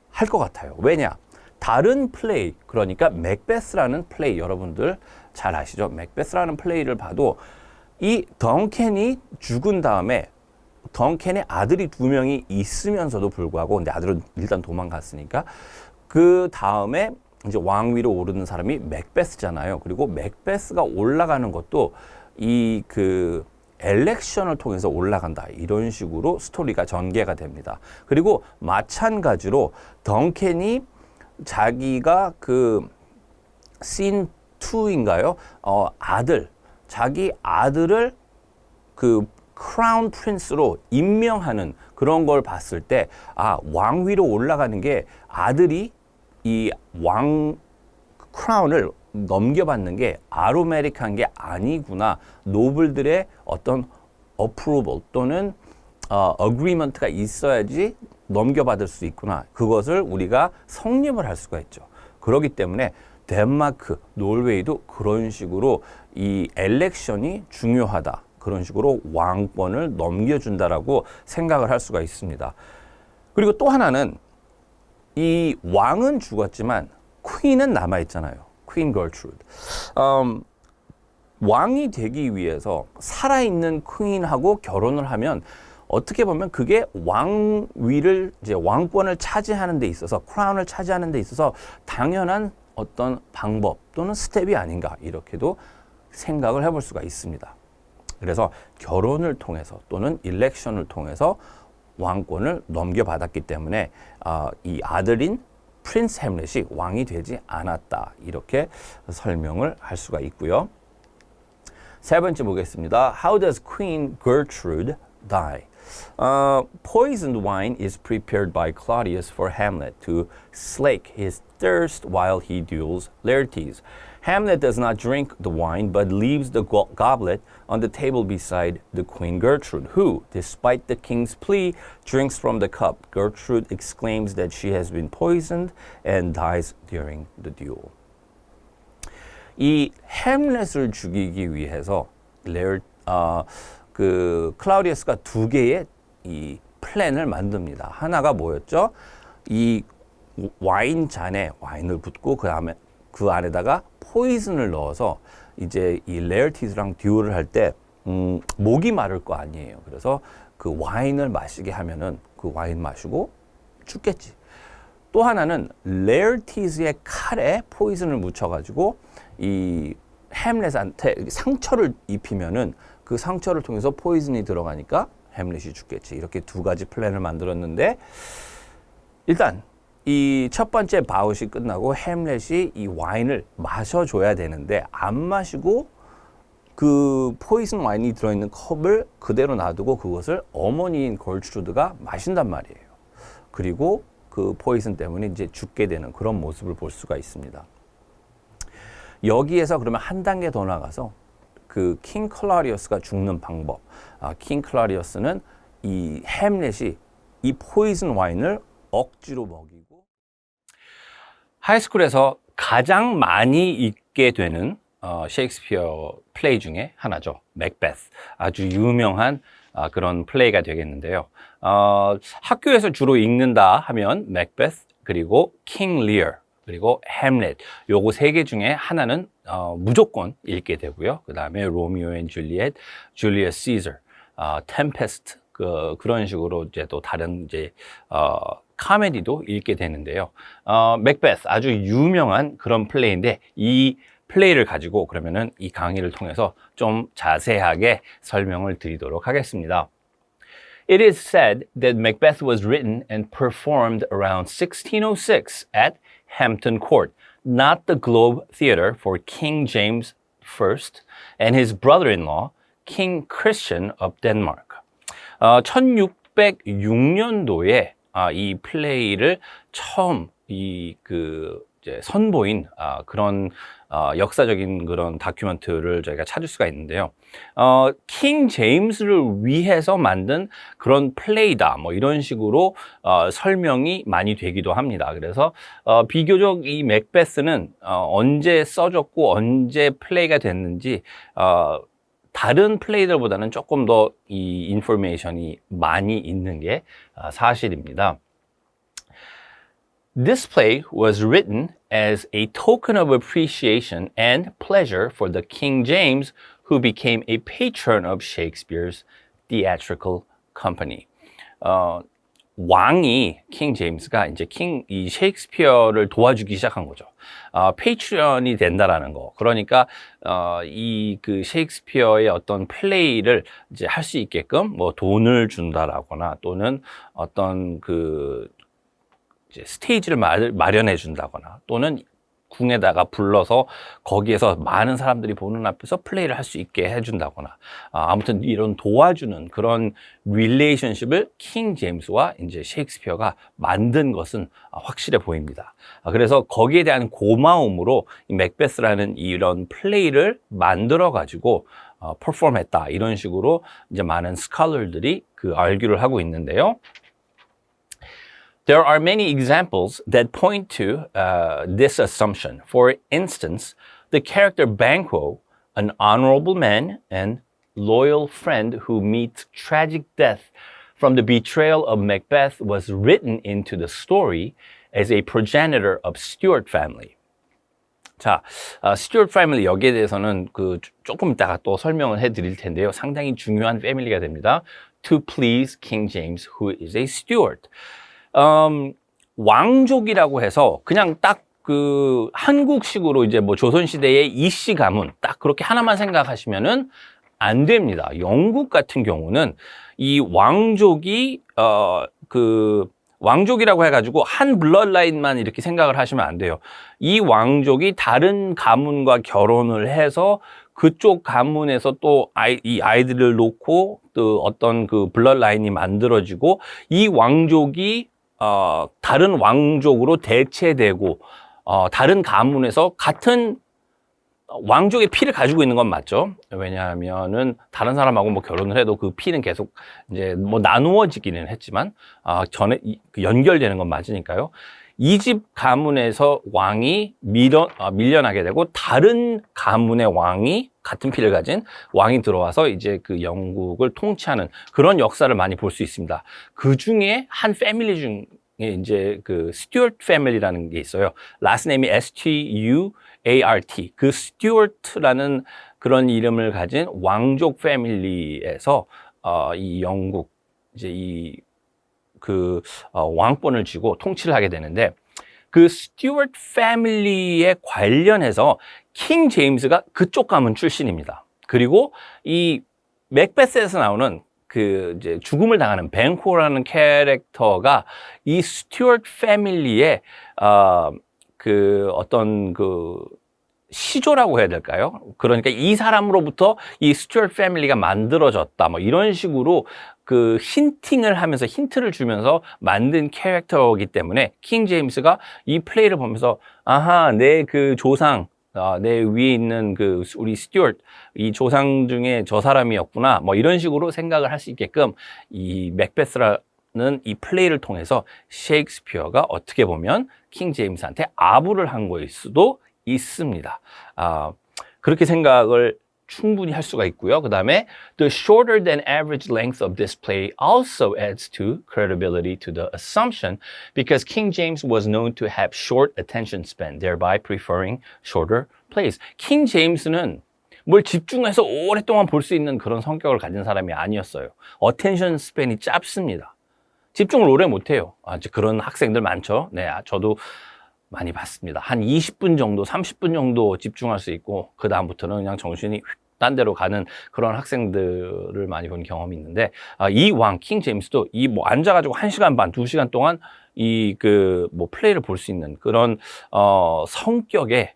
A: 할 것 같아요. 왜냐? 다른 플레이, 그러니까 맥베스라는 플레이, 여러분들 잘 아시죠? 맥베스라는 플레이를 봐도 이 덩켄이 죽은 다음에 덩켄의 아들이 2명이 있으면서도 불구하고, 근데 아들은 일단 도망갔으니까, 그 다음에 이제 왕위로 오르는 사람이 맥베스잖아요. 그리고 맥베스가 올라가는 것도 이 그 엘렉션을 통해서 올라간다, 이런 식으로 스토리가 전개가 됩니다. 그리고 마찬가지로 덩켄이 자기가 그 씬 2인가요? 자기 아들을 그 크라운 프린스로 임명하는 그런 걸 봤을 때, 아, 왕위로 올라가는 게 아들이 이 왕 크라운을 넘겨받는 게 아로메릭한 게 아니구나. 노블들의 어떤 어프로벌 또는 어그리먼트가 있어야지 넘겨받을 수 있구나. 그것을 우리가 성립을 할 수가 있죠. 그렇기 때문에 덴마크, 노르웨이도 그런 식으로 이 엘렉션이 중요하다, 그런 식으로 왕권을 넘겨준다라고 생각을 할 수가 있습니다. 그리고 또 하나는 이 왕은 죽었지만 퀸은 남아있잖아요. 퀸 걸트루드. 왕이 되기 위해서 살아있는 퀸하고 결혼을 하면 어떻게 보면 그게 왕위를, 이제 왕권을 차지하는 데 있어서, 크라운을 차지하는 데 있어서 당연한 어떤 방법 또는 스텝이 아닌가, 이렇게도 생각을 해볼 수가 있습니다. 그래서 결혼을 통해서 또는 일렉션을 통해서 왕권을 넘겨받았기 때문에 이 아들인 프린스 해밀렛이 왕이 되지 않았다, 이렇게 설명을 할 수가 있고요. 세 번째 보겠습니다. How does Queen Gertrude die? Poisoned wine is prepared by Claudius for Hamlet to slake his thirst while he duels Laertes. Hamlet does not drink the wine, but leaves the goblet on the table beside the Queen Gertrude, who, despite the king's plea, drinks from the cup. Gertrude exclaims that she has been poisoned and dies during the duel. 이 햄렛을 죽이기 위해서 그 클라우디우스가 2개의 이 플랜을 만듭니다. 하나가 뭐였죠? 이 와인 잔에 와인을 붓고 그 안에다가 포이즌을 넣어서 이제 이 레어티스랑 듀얼을 할 때 목이 마를 거 아니에요. 그래서 그 와인을 마시게 하면은 그 와인 마시고 죽겠지. 또 하나는 레어티스의 칼에 포이즌을 묻혀가지고 이 햄렛한테 상처를 입히면은 그 상처를 통해서 포이즌이 들어가니까 햄렛이 죽겠지. 이렇게 2가지 플랜을 만들었는데, 일단 이 첫 번째 바웃이 끝나고 햄렛이 이 와인을 마셔줘야 되는데 안 마시고 그 포이즌 와인이 들어있는 컵을 그대로 놔두고 그것을 어머니인 걸트루드가 마신단 말이에요. 그리고 그 포이즌 때문에 이제 죽게 되는 그런 모습을 볼 수가 있습니다. 여기에서 그러면 한 단계 더 나가서 그 킹 클라리어스가 죽는 방법. 킹 클라리어스는 이 햄렛이 이 포이즌 와인을 억지로 먹이고 하이스쿨에서 가장 많이 읽게 되는 셰익스피어 플레이 중에 하나죠. 맥베스. 아주 유명한 그런 플레이가 되겠는데요. 학교에서 주로 읽는다 하면 맥베스 그리고 킹 리어 그리고 햄릿 요거 세 개 중에 하나는 무조건 읽게 되고요. 그 다음에 로미오 앤 줄리엣, 줄리어스 시저, 템페스트 그런 식으로 이제 또 다른 이제 카메디도 읽게 되는데요. 맥베스 아주 유명한 그런 플레이인데 이 플레이를 가지고 그러면은 이 강의를 통해서 좀 자세하게 설명을 드리도록 하겠습니다. It is said that Macbeth was written and performed around 1606 at Hampton Court, not the Globe Theatre for King James I and his brother-in-law, King Christian of Denmark. 1606년도에 이 플레이를 처음 이제 선보인 그런 역사적인 그런 다큐멘터리를 저희가 찾을 수가 있는데요. 킹 제임스를 위해서 만든 그런 플레이다 뭐 이런 식으로 설명이 많이 되기도 합니다. 그래서 비교적 이 맥베스는 언제 써졌고 언제 플레이가 됐는지 다른 플레이들보다는 조금 더 이 인포메이션이 많이 있는 게 사실입니다. This play was written as a token of appreciation and pleasure for the King James, who became a patron of Shakespeare's theatrical company. 왕이 킹 제임스가 이제 이 셰익스피어를 도와주기 시작한 거죠. 페이트런이 된다라는 거. 그러니까 이 그 셰익스피어의 어떤 플레이를 이제 할 수 있게끔 뭐 돈을 준다라거나 또는 어떤 그 이제 스테이지를 마련해 준다거나 또는 궁에다가 불러서 거기에서 많은 사람들이 보는 앞에서 플레이를 할 수 있게 해준다거나 아무튼 이런 도와주는 그런 릴레이션십을 킹 제임스와 이제 셰익스피어가 만든 것은 확실해 보입니다. 그래서 거기에 대한 고마움으로 이 맥베스라는 이런 플레이를 만들어 가지고 퍼포먼했다 이런 식으로 이제 많은 스칼러들이 그 알규를 하고 있는데요. There are many examples that point to this assumption. For instance, the character Banquo, an honorable man and loyal friend who meets tragic death from the betrayal of Macbeth, was written into the story as a progenitor of Stuart family. 자, 스튜어트 패밀리 여기에 대해서는 조금 이따가 또 설명을 해드릴 텐데요. 상당히 중요한 패밀리가 됩니다. To please King James, who is a Stuart. 왕족이라고 해서 그냥 딱 한국식으로 이제 뭐 조선시대의 이씨 가문 딱 그렇게 하나만 생각하시면은 안 됩니다. 영국 같은 경우는 이 왕족이 왕족이라고 해가지고 한 블러드라인만 이렇게 생각을 하시면 안 돼요. 이 왕족이 다른 가문과 결혼을 해서 그쪽 가문에서 또 이 아이들을 놓고 또 어떤 그 블러드라인이 만들어지고 이 왕족이 다른 왕족으로 대체되고 다른 가문에서 같은 왕족의 피를 가지고 있는 건 맞죠. 왜냐하면은 다른 사람하고 뭐 결혼을 해도 그 피는 계속 이제 뭐 나누어지기는 했지만 전에 연결되는 건 맞으니까요. 이 집 가문에서 왕이 밀려나게 되고 다른 가문의 왕이 같은 피를 가진 왕이 들어와서 이제 그 영국을 통치하는 그런 역사를 많이 볼 수 있습니다. 그 중에 한 패밀리 중에 이제 그 스튜어트 패밀리라는 게 있어요. 라스트 네임이 STUART. 그 스튜어트라는 그런 이름을 가진 왕족 패밀리에서 이 영국 이제 왕권을 쥐고 통치를 하게 되는데 그 스튜어트 패밀리에 관련해서 킹 제임스가 그쪽 가문 출신입니다. 그리고 이 맥베스에서 나오는 그 이제 죽음을 당하는 뱅코라는 캐릭터가 이 스튜어트 패밀리의 어떤 시조라고 해야 될까요? 그러니까 이 사람으로부터 이 스튜어트 패밀리가 만들어졌다 뭐 이런 식으로 힌팅을 하면서 힌트를 주면서 만든 캐릭터이기 때문에 킹 제임스가 이 플레이를 보면서 아하 내 그 조상 내 위에 있는 그 우리 스튜어트, 이 조상 중에 저 사람이었구나. 뭐 이런 식으로 생각을 할 수 있게끔 이 맥베스라는 이 플레이를 통해서 셰익스피어가 어떻게 보면 킹 제임스한테 아부를 한 거일 수도 있습니다. 그렇게 생각을 충분히 할 수가 있고요. 그 다음에 the shorter than average length of this play also adds to credibility to the assumption because King James was known to have short attention span, thereby preferring shorter plays. 킹 제임스는 뭘 집중해서 오랫동안 볼 수 있는 그런 성격을 가진 사람이 아니었어요. 어텐션 스팬이 짧습니다. 집중을 오래 못해요. 이제 그런 학생들 많죠. 네, 저도 많이 봤습니다. 한 20분 정도, 30분 정도 집중할 수 있고 그 다음부터는 그냥 정신이 딴 데로 가는 그런 학생들을 많이 본 경험이 있는데 이 왕 킹 제임스도 이 뭐 앉아가지고 1시간 반, 2시간 동안 이 그 뭐 플레이를 볼 수 있는 그런 성격의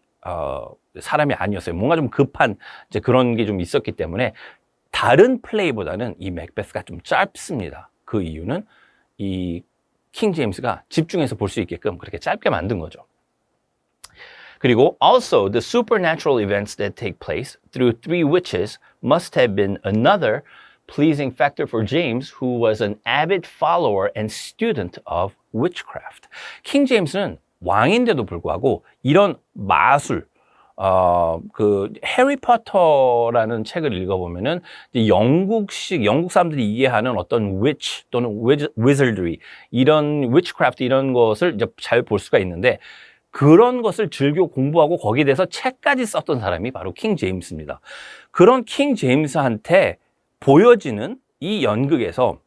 A: 사람이 아니었어요. 뭔가 좀 급한 이제 그런 게 좀 있었기 때문에 다른 플레이보다는 이 맥베스가 좀 짧습니다. 그 이유는 이 킹 제임스가 집중해서 볼 수 있게끔 그렇게 짧게 만든 거죠. 그리고 also the supernatural events that take place through three witches must have been another pleasing factor for James, who was an avid follower and student of witchcraft. 킹 제임스는 왕인데도 불구하고 이런 마술, 그 해리포터라는 책을 읽어보면은 영국 사람들이 이해하는 어떤 witch 또는 wizardry 이런 witchcraft 이런 것을 이제 잘 볼 수가 있는데 그런 것을 즐겨 공부하고 거기에 대해서 책까지 썼던 사람이 바로 킹 제임스입니다. 그런 킹 제임스한테 보여지는 이 연극에서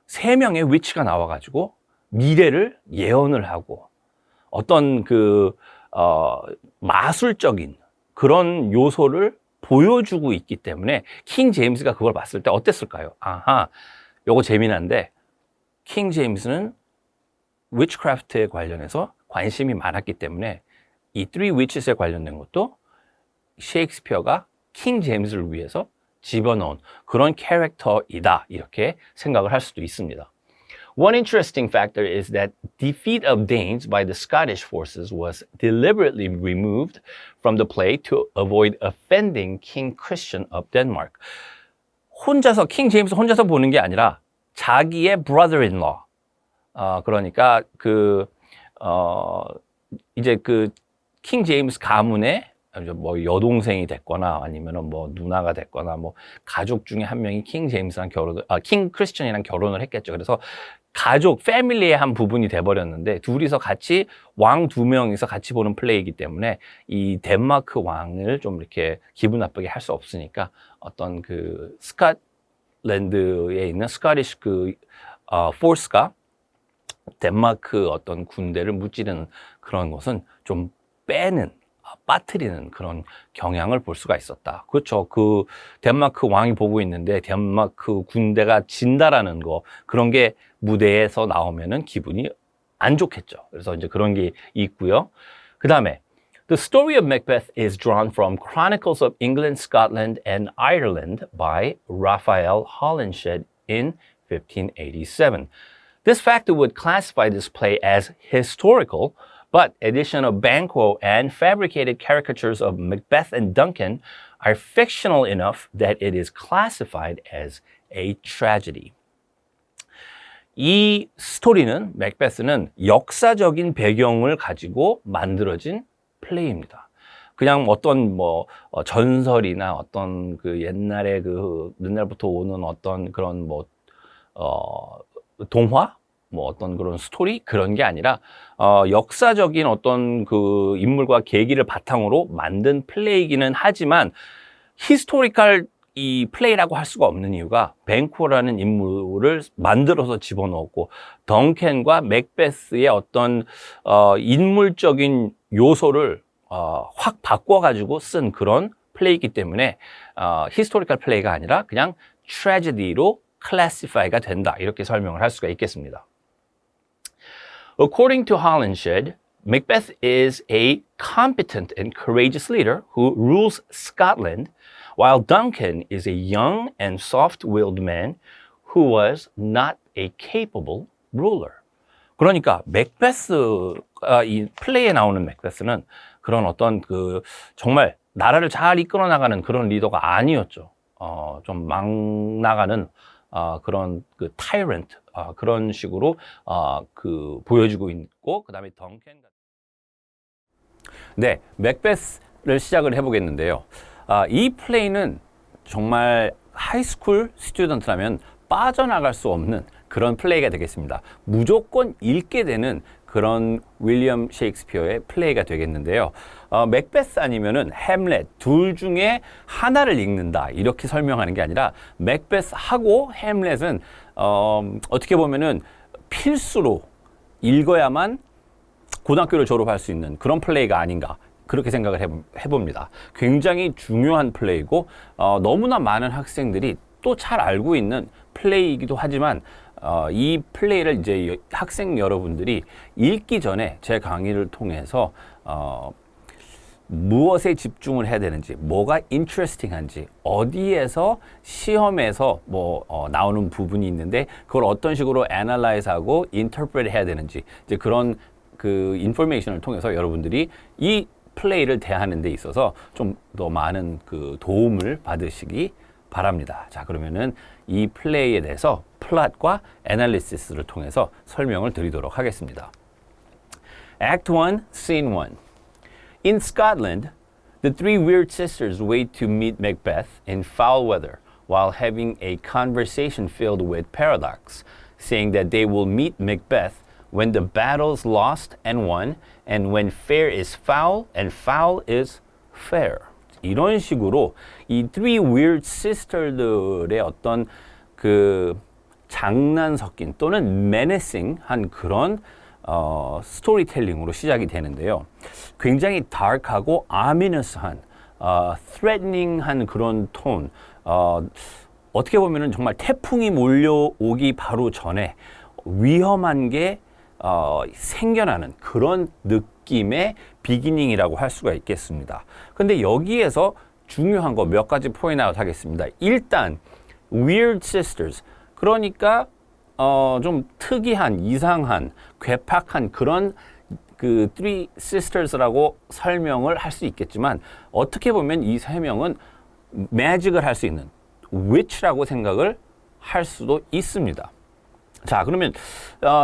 A: 3명의 위치가 나와가지고 미래를 예언을 하고 어떤 그 마술적인 그런 요소를 보여주고 있기 때문에 킹 제임스가 그걸 봤을 때 어땠을까요? 아하, 요거 재미난데 킹 제임스는 위치크래프트에 관련해서 관심이 많았기 때문에 이 Three Witches에 관련된 것도 셰익스피어가 킹 제임스를 위해서 집어넣은 그런 캐릭터이다 이렇게 생각을 할 수도 있습니다. One interesting factor is that defeat of Danes by the Scottish forces was deliberately removed from the play to avoid offending King Christian of Denmark. 혼자서 킹 제임스 혼자서 보는 게 아니라 자기의 brother-in-law, 그러니까 이제 그 킹 제임스 가문의 뭐 여동생이 됐거나 아니면은 뭐 누나가 됐거나 뭐 가족 중에 한 명이 킹 제임스랑 킹 크리스천이랑 결혼을 했겠죠. 그래서 가족, 패밀리의 한 부분이 돼버렸는데 둘이서 같이 왕 2명이서 같이 보는 플레이이기 때문에 이 덴마크 왕을 좀 이렇게 기분 나쁘게 할 수 없으니까 어떤 그 스캇랜드에 있는 스코티시 포스가 덴마크 어떤 군대를 무찌르는 그런 것은 좀 빠뜨리는 그런 경향을 볼 수가 있었다. 그렇죠. 그 덴마크 왕이 보고 있는데 덴마크 군대가 진다라는 거 그런 게 무대에서 나오면은 기분이 안 좋겠죠. 그래서 이제 그런 게 있고요. 그 다음에 The story of Macbeth is drawn from Chronicles of England, Scotland, and Ireland by Raphael Holinshed in 1587. This factor would classify this play as historical, but addition of Banquo and fabricated caricatures of Macbeth and Duncan are fictional enough that it is classified as a tragedy. 이 스토리는 맥베스는 역사적인 배경을 가지고 만들어진 플레이입니다. 그냥 어떤 뭐 전설이나 어떤 그 옛날에 그 옛날부터 오는 어떤 그런 뭐 동화 뭐 어떤 그런 스토리 그런 게 아니라 역사적인 어떤 그 인물과 계기를 바탕으로 만든 플레이이기는 하지만 히스토리컬 이 플레이라고 할 수가 없는 이유가 뱅코라는 인물을 만들어서 집어넣었고 덩켄과 맥베스의 어떤 인물적인 요소를 확 바꿔가지고 쓴 그런 플레이이기 때문에 히스토리컬 플레이가 아니라 그냥 트래지디로 클래시파이가 된다 이렇게 설명을 할 수가 있겠습니다. According to Holinshed, Macbeth is a competent and courageous leader who rules Scotland, while Duncan is a young and soft-willed man who was not a capable ruler. 그러니까 맥베스가 이 플레이에 나오는 맥베스는 그런 어떤 그 정말 나라를 잘 이끌어 나가는 그런 리더가 아니었죠. 좀 막 나가는 그런 그 타이런트 그런 식으로 그 보여주고 있고 그다음에 덩켄 네, 맥베스를 시작을 해보겠는데요. 이 플레이는 정말 하이스쿨 스튜던트라면 빠져나갈 수 없는 그런 플레이가 되겠습니다. 무조건 읽게 되는 그런 윌리엄 셰익스피어의 플레이가 되겠는데요. 맥베스 아니면은 햄렛 둘 중에 하나를 읽는다 이렇게 설명하는 게 아니라 맥베스하고 햄렛은 어떻게 보면은 필수로 읽어야만 고등학교를 졸업할 수 있는 그런 플레이가 아닌가 그렇게 생각을 해봅니다. 굉장히 중요한 플레이고 너무나 많은 학생들이 또 잘 알고 있는 플레이이기도 하지만 이 플레이를 이제 학생 여러분들이 읽기 전에 제 강의를 통해서 무엇에 집중을 해야 되는지, 뭐가 interesting한지, 어디에서 시험에서 나오는 부분이 있는데 그걸 어떤 식으로 analyze하고 interpret 해야 되는지 이제 그런 그 인포메이션을 통해서 여러분들이 이 플레이를 대하는 데 있어서 좀 더 많은 그 도움을 받으시기 바랍니다. 자, 그러면은 이 플레이에 대해서 플롯과 애널리시스를 통해서 설명을 드리도록 하겠습니다. Act 1, Scene 1. In Scotland, the three weird sisters wait to meet Macbeth in foul weather while having a conversation filled with paradox, saying that they will meet Macbeth when the battle's lost and won, and when fair is foul and foul is fair. 이런 식으로 이 Three Weird Sisters들의 어떤 그 장난 섞인 또는 menacing한 그런 스토리텔링으로 시작이 되는데요. 굉장히 dark하고 ominous한, threatening한 그런 톤. 어떻게 보면은 정말 태풍이 몰려오기 바로 전에 위험한 게 생겨나는 그런 느낌의 비기닝이라고 할 수가 있겠습니다. 근데 여기에서 중요한 거 몇 가지 포인트 아웃 하겠습니다. 일단 Weird Sisters 그러니까 좀 특이한, 이상한, 괴팍한 그런 그 Three Sisters라고 설명을 할 수 있겠지만 어떻게 보면 이 세 명은 매직을 할 수 있는 witch라고 생각을 할 수도 있습니다. 자, 그러면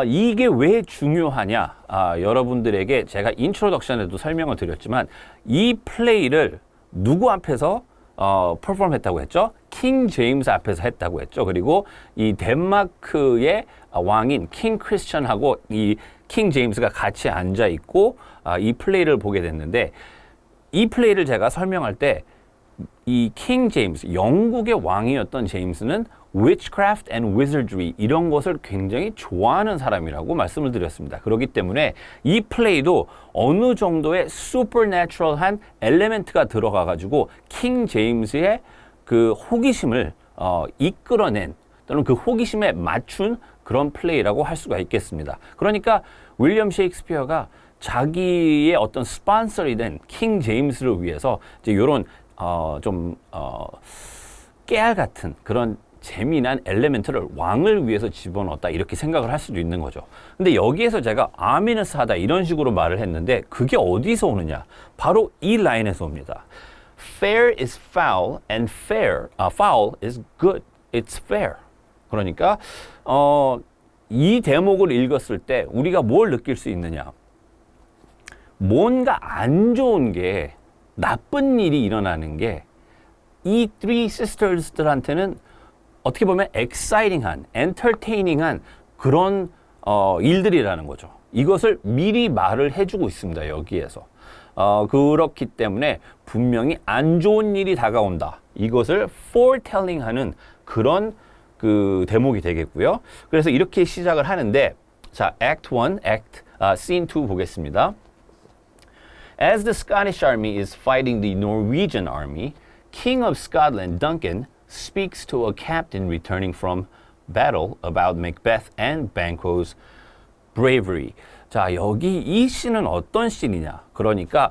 A: 이게 왜 중요하냐? 여러분들에게 제가 인트로덕션에도 설명을 드렸지만 이 플레이를 누구 앞에서 퍼포먼 했다고 했죠? 킹 제임스 앞에서 했다고 했죠. 그리고 이 덴마크의 왕인 킹 크리스천하고 이 킹 제임스가 같이 앉아 있고 이 플레이를 보게 됐는데 이 플레이를 제가 설명할 때 이 킹 제임스, 영국의 왕이었던 제임스는 witchcraft and wizardry 이런 것을 굉장히 좋아하는 사람이라고 말씀을 드렸습니다. 그렇기 때문에 이 플레이도 어느 정도의 supernatural한 엘레멘트가 들어가 가지고 킹 제임스의 그 호기심을 이끌어낸 또는 그 호기심에 맞춘 그런 플레이라고 할 수가 있겠습니다. 그러니까 윌리엄 셰익스피어가 자기의 어떤 스폰서리 된 킹 제임스를 위해서 이제 이런 깨알 같은 그런 재미난 엘레멘트를 왕을 위해서 집어넣었다 이렇게 생각을 할 수도 있는 거죠. 근데 여기에서 제가 아미너스하다 이런 식으로 말을 했는데 그게 어디서 오느냐? 바로 이 라인에서 옵니다. Fair is foul and foul is good. It's fair. 그러니까 이 대목을 읽었을 때 우리가 뭘 느낄 수 있느냐? 뭔가 안 좋은 게 나쁜 일이 일어나는 게 이 Three Sisters들한테는 어떻게 보면 exciting한, entertaining한 그런 일들이라는 거죠. 이것을 미리 말을 해주고 있습니다. 여기에서. 그렇기 때문에 분명히 안 좋은 일이 다가온다. 이것을 foretelling하는 그런 그 대목이 되겠고요. 그래서 이렇게 시작을 하는데 자, Act 1, Scene 2 보겠습니다. As the Scottish army is fighting the Norwegian army, King of Scotland Duncan speaks to a captain returning from battle about Macbeth and Banquo's bravery. 자, 여기 이 씬은 어떤 씬이냐? 그러니까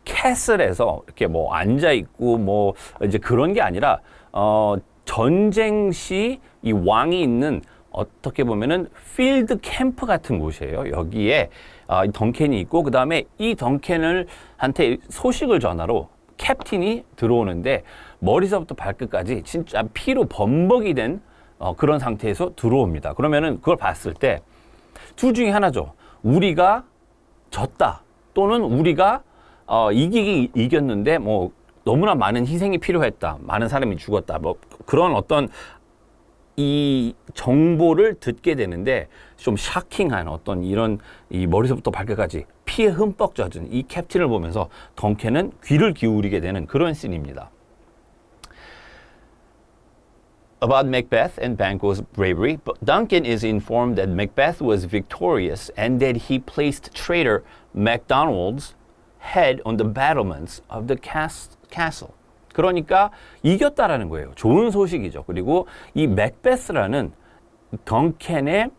A: 캐슬에서 이렇게 뭐 앉아 있고 뭐 이제 그런 게 아니라 전쟁 시 이 왕이 있는 어떻게 보면은 필드 캠프 같은 곳이에요. 여기에 덩켄이 있고 그 다음에 이 덩켄을 한테 소식을 전하러 캡틴이 들어오는데 머리서부터 발끝까지 진짜 피로 범벅이 된 그런 상태에서 들어옵니다. 그러면은 그걸 봤을 때 둘 중에 하나죠. 우리가 졌다 또는 우리가 이겼는데 뭐 너무나 많은 희생이 필요했다. 많은 사람이 죽었다. 뭐 그런 어떤 이 정보를 듣게 되는데 좀 샤킹한 어떤 이런 이 머리서부터 발끝까지 피에 흠뻑 젖은 이 캡틴을 보면서 덩켄은 귀를 기울이게 되는 그런 씬입니다. About Macbeth and Banquo's bravery, Duncan is informed that Macbeth was victorious and that he placed traitor MacDonald's head on the battlements of the castle. 그러니까 이겼다라는 거예요. 좋은 소식이죠. 그리고 이 맥베스라는 덩켄의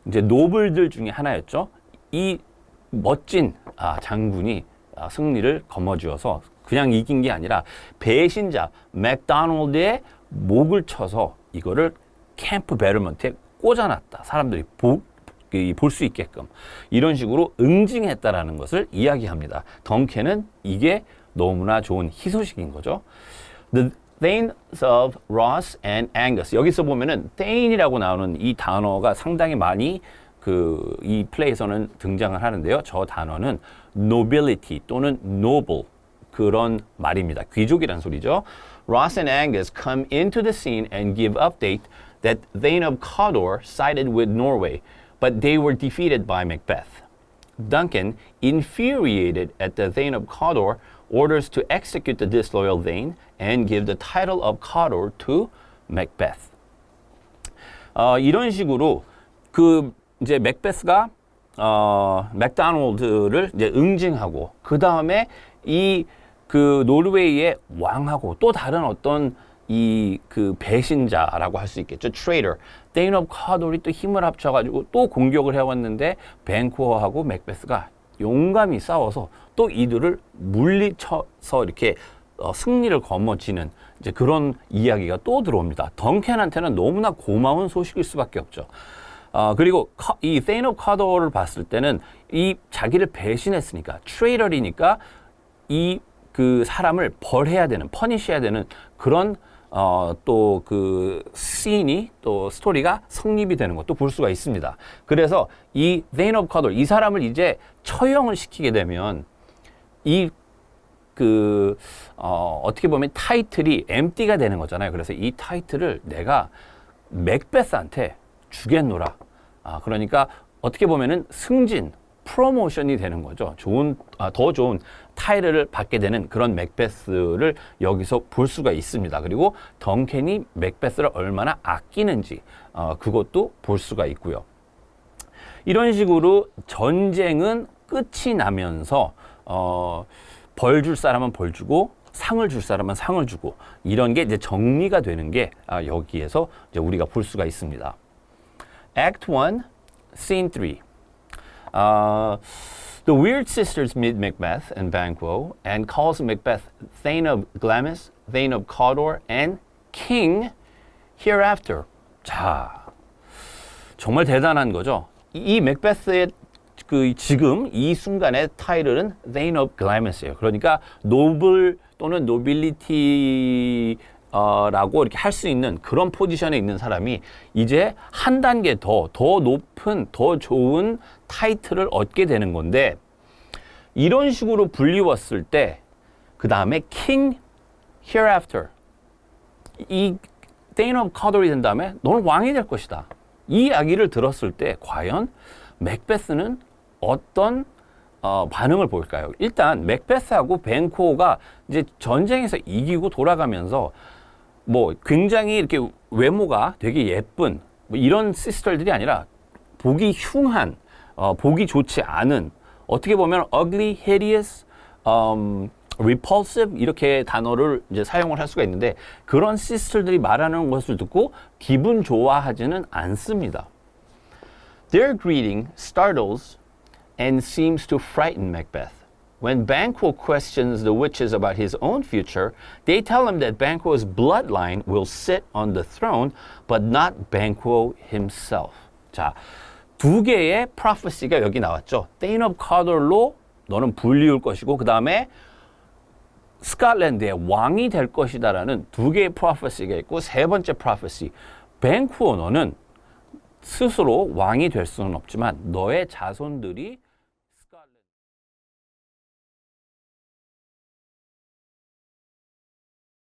A: 이제 노블들 중에 하나였죠. 이 멋진 장군이 승리를 거머쥐어서 그냥 이긴 게 아니라 배신자 맥도날드의 목을 쳐서 이거를 캠프 베르먼트에 꽂아놨다. 사람들이 볼 수 있게끔 이런 식으로 응징했다라는 것을 이야기합니다. 덩켄은 이게 너무나 좋은 희소식인 거죠. The Thanes of Ross and Angus. 여기서 보면은 Thane이라고 나오는 이 단어가 상당히 많이 이 플레이에서는 등장을 하는데요. 저 단어는 nobility 또는 noble 그런 말입니다. 귀족이란 소리죠. Ross and Angus come into the scene and give update that Thane of Cawdor sided with Norway, but they were defeated by Macbeth. Duncan, infuriated at the Thane of Cawdor, orders to execute the disloyal Thane and give the title of Cawdor to Macbeth. 이런 식으로 이제 맥베스가 맥도날드를 이제 응징하고 그 다음에 노르웨이의 왕하고 또 다른 어떤 배신자라고 할 수 있겠죠. 트레이더. 데인 오브 카돌이 또 힘을 합쳐가지고 또 공격을 해왔는데 벤코어하고 맥베스가 용감히 싸워서 또 이들을 물리쳐서 이렇게 승리를 거머쥐는 이제 그런 이야기가 또 들어옵니다. 덩켄한테는 너무나 고마운 소식일 수밖에 없죠. 그리고 이 데인 오브 카돌을 봤을 때는 이 자기를 배신했으니까 트레이더리니까 그 사람을 벌해야 되는, 퍼니시해야 되는 그런 또 씬이 또 스토리가 성립이 되는 것도 볼 수가 있습니다. 그래서 이 Thane of Cawdor, 이 사람을 이제 처형을 시키게 되면 어떻게 보면 타이틀이 엠티가 되는 거잖아요. 그래서 이 타이틀을 내가 맥베스한테 주겠노라. 그러니까 어떻게 보면은 승진, 프로모션이 되는 거죠. 더 좋은 타이틀을 받게 되는 그런 맥베스를 여기서 볼 수가 있습니다. 그리고 덩켄이 맥베스를 얼마나 아끼는지 그것도 볼 수가 있고요. 이런 식으로 전쟁은 끝이 나면서 벌 줄 사람은 벌 주고 상을 줄 사람은 상을 주고 이런 게 이제 정리가 되는 게 여기에서 이제 우리가 볼 수가 있습니다. Act 1, Scene 3. The weird sisters meet Macbeth and Banquo and calls Macbeth Thane of Glamis, Thane of Cawdor, and King hereafter. 자, 정말 대단한 거죠. 이 맥베스의 지금 이 순간의 타이틀은 Thane of Glamis예요. 그러니까 노블 또는 노빌리티 라고 이렇게 할 수 있는 그런 포지션에 있는 사람이 이제 한 단계 더 높은, 더 좋은 타이틀을 얻게 되는 건데 이런 식으로 불리웠을 때 그 다음에 King hereafter 이 Thane of Cawdor이 된 다음에 너는 왕이 될 것이다. 이 이야기를 들었을 때 과연 맥베스는 어떤 반응을 보일까요? 일단 맥베스하고 벤코가 이제 전쟁에서 이기고 돌아가면서 뭐 굉장히 이렇게 외모가 되게 예쁜 뭐 이런 시스터들이 아니라 보기 흉한, 보기 좋지 않은 어떻게 보면 ugly, hideous, repulsive 이렇게 단어를 이제 사용을 할 수가 있는데 그런 시스터들이 말하는 것을 듣고 기분 좋아하지는 않습니다. Their greeting startles and seems to frighten Macbeth. When Banquo questions the witches about his own future, they tell him that Banquo's bloodline will sit on the throne, but not Banquo himself. 자, 두 개의 prophecy가 여기 나왔죠. Thane of Cawdor로 너는 불리울 것이고 그 다음에 스코틀랜드의 왕이 될 것이다라는 두 개의 prophecy가 있고 세 번째 prophecy, Banquo 너는 스스로 왕이 될 수는 없지만 너의 자손들이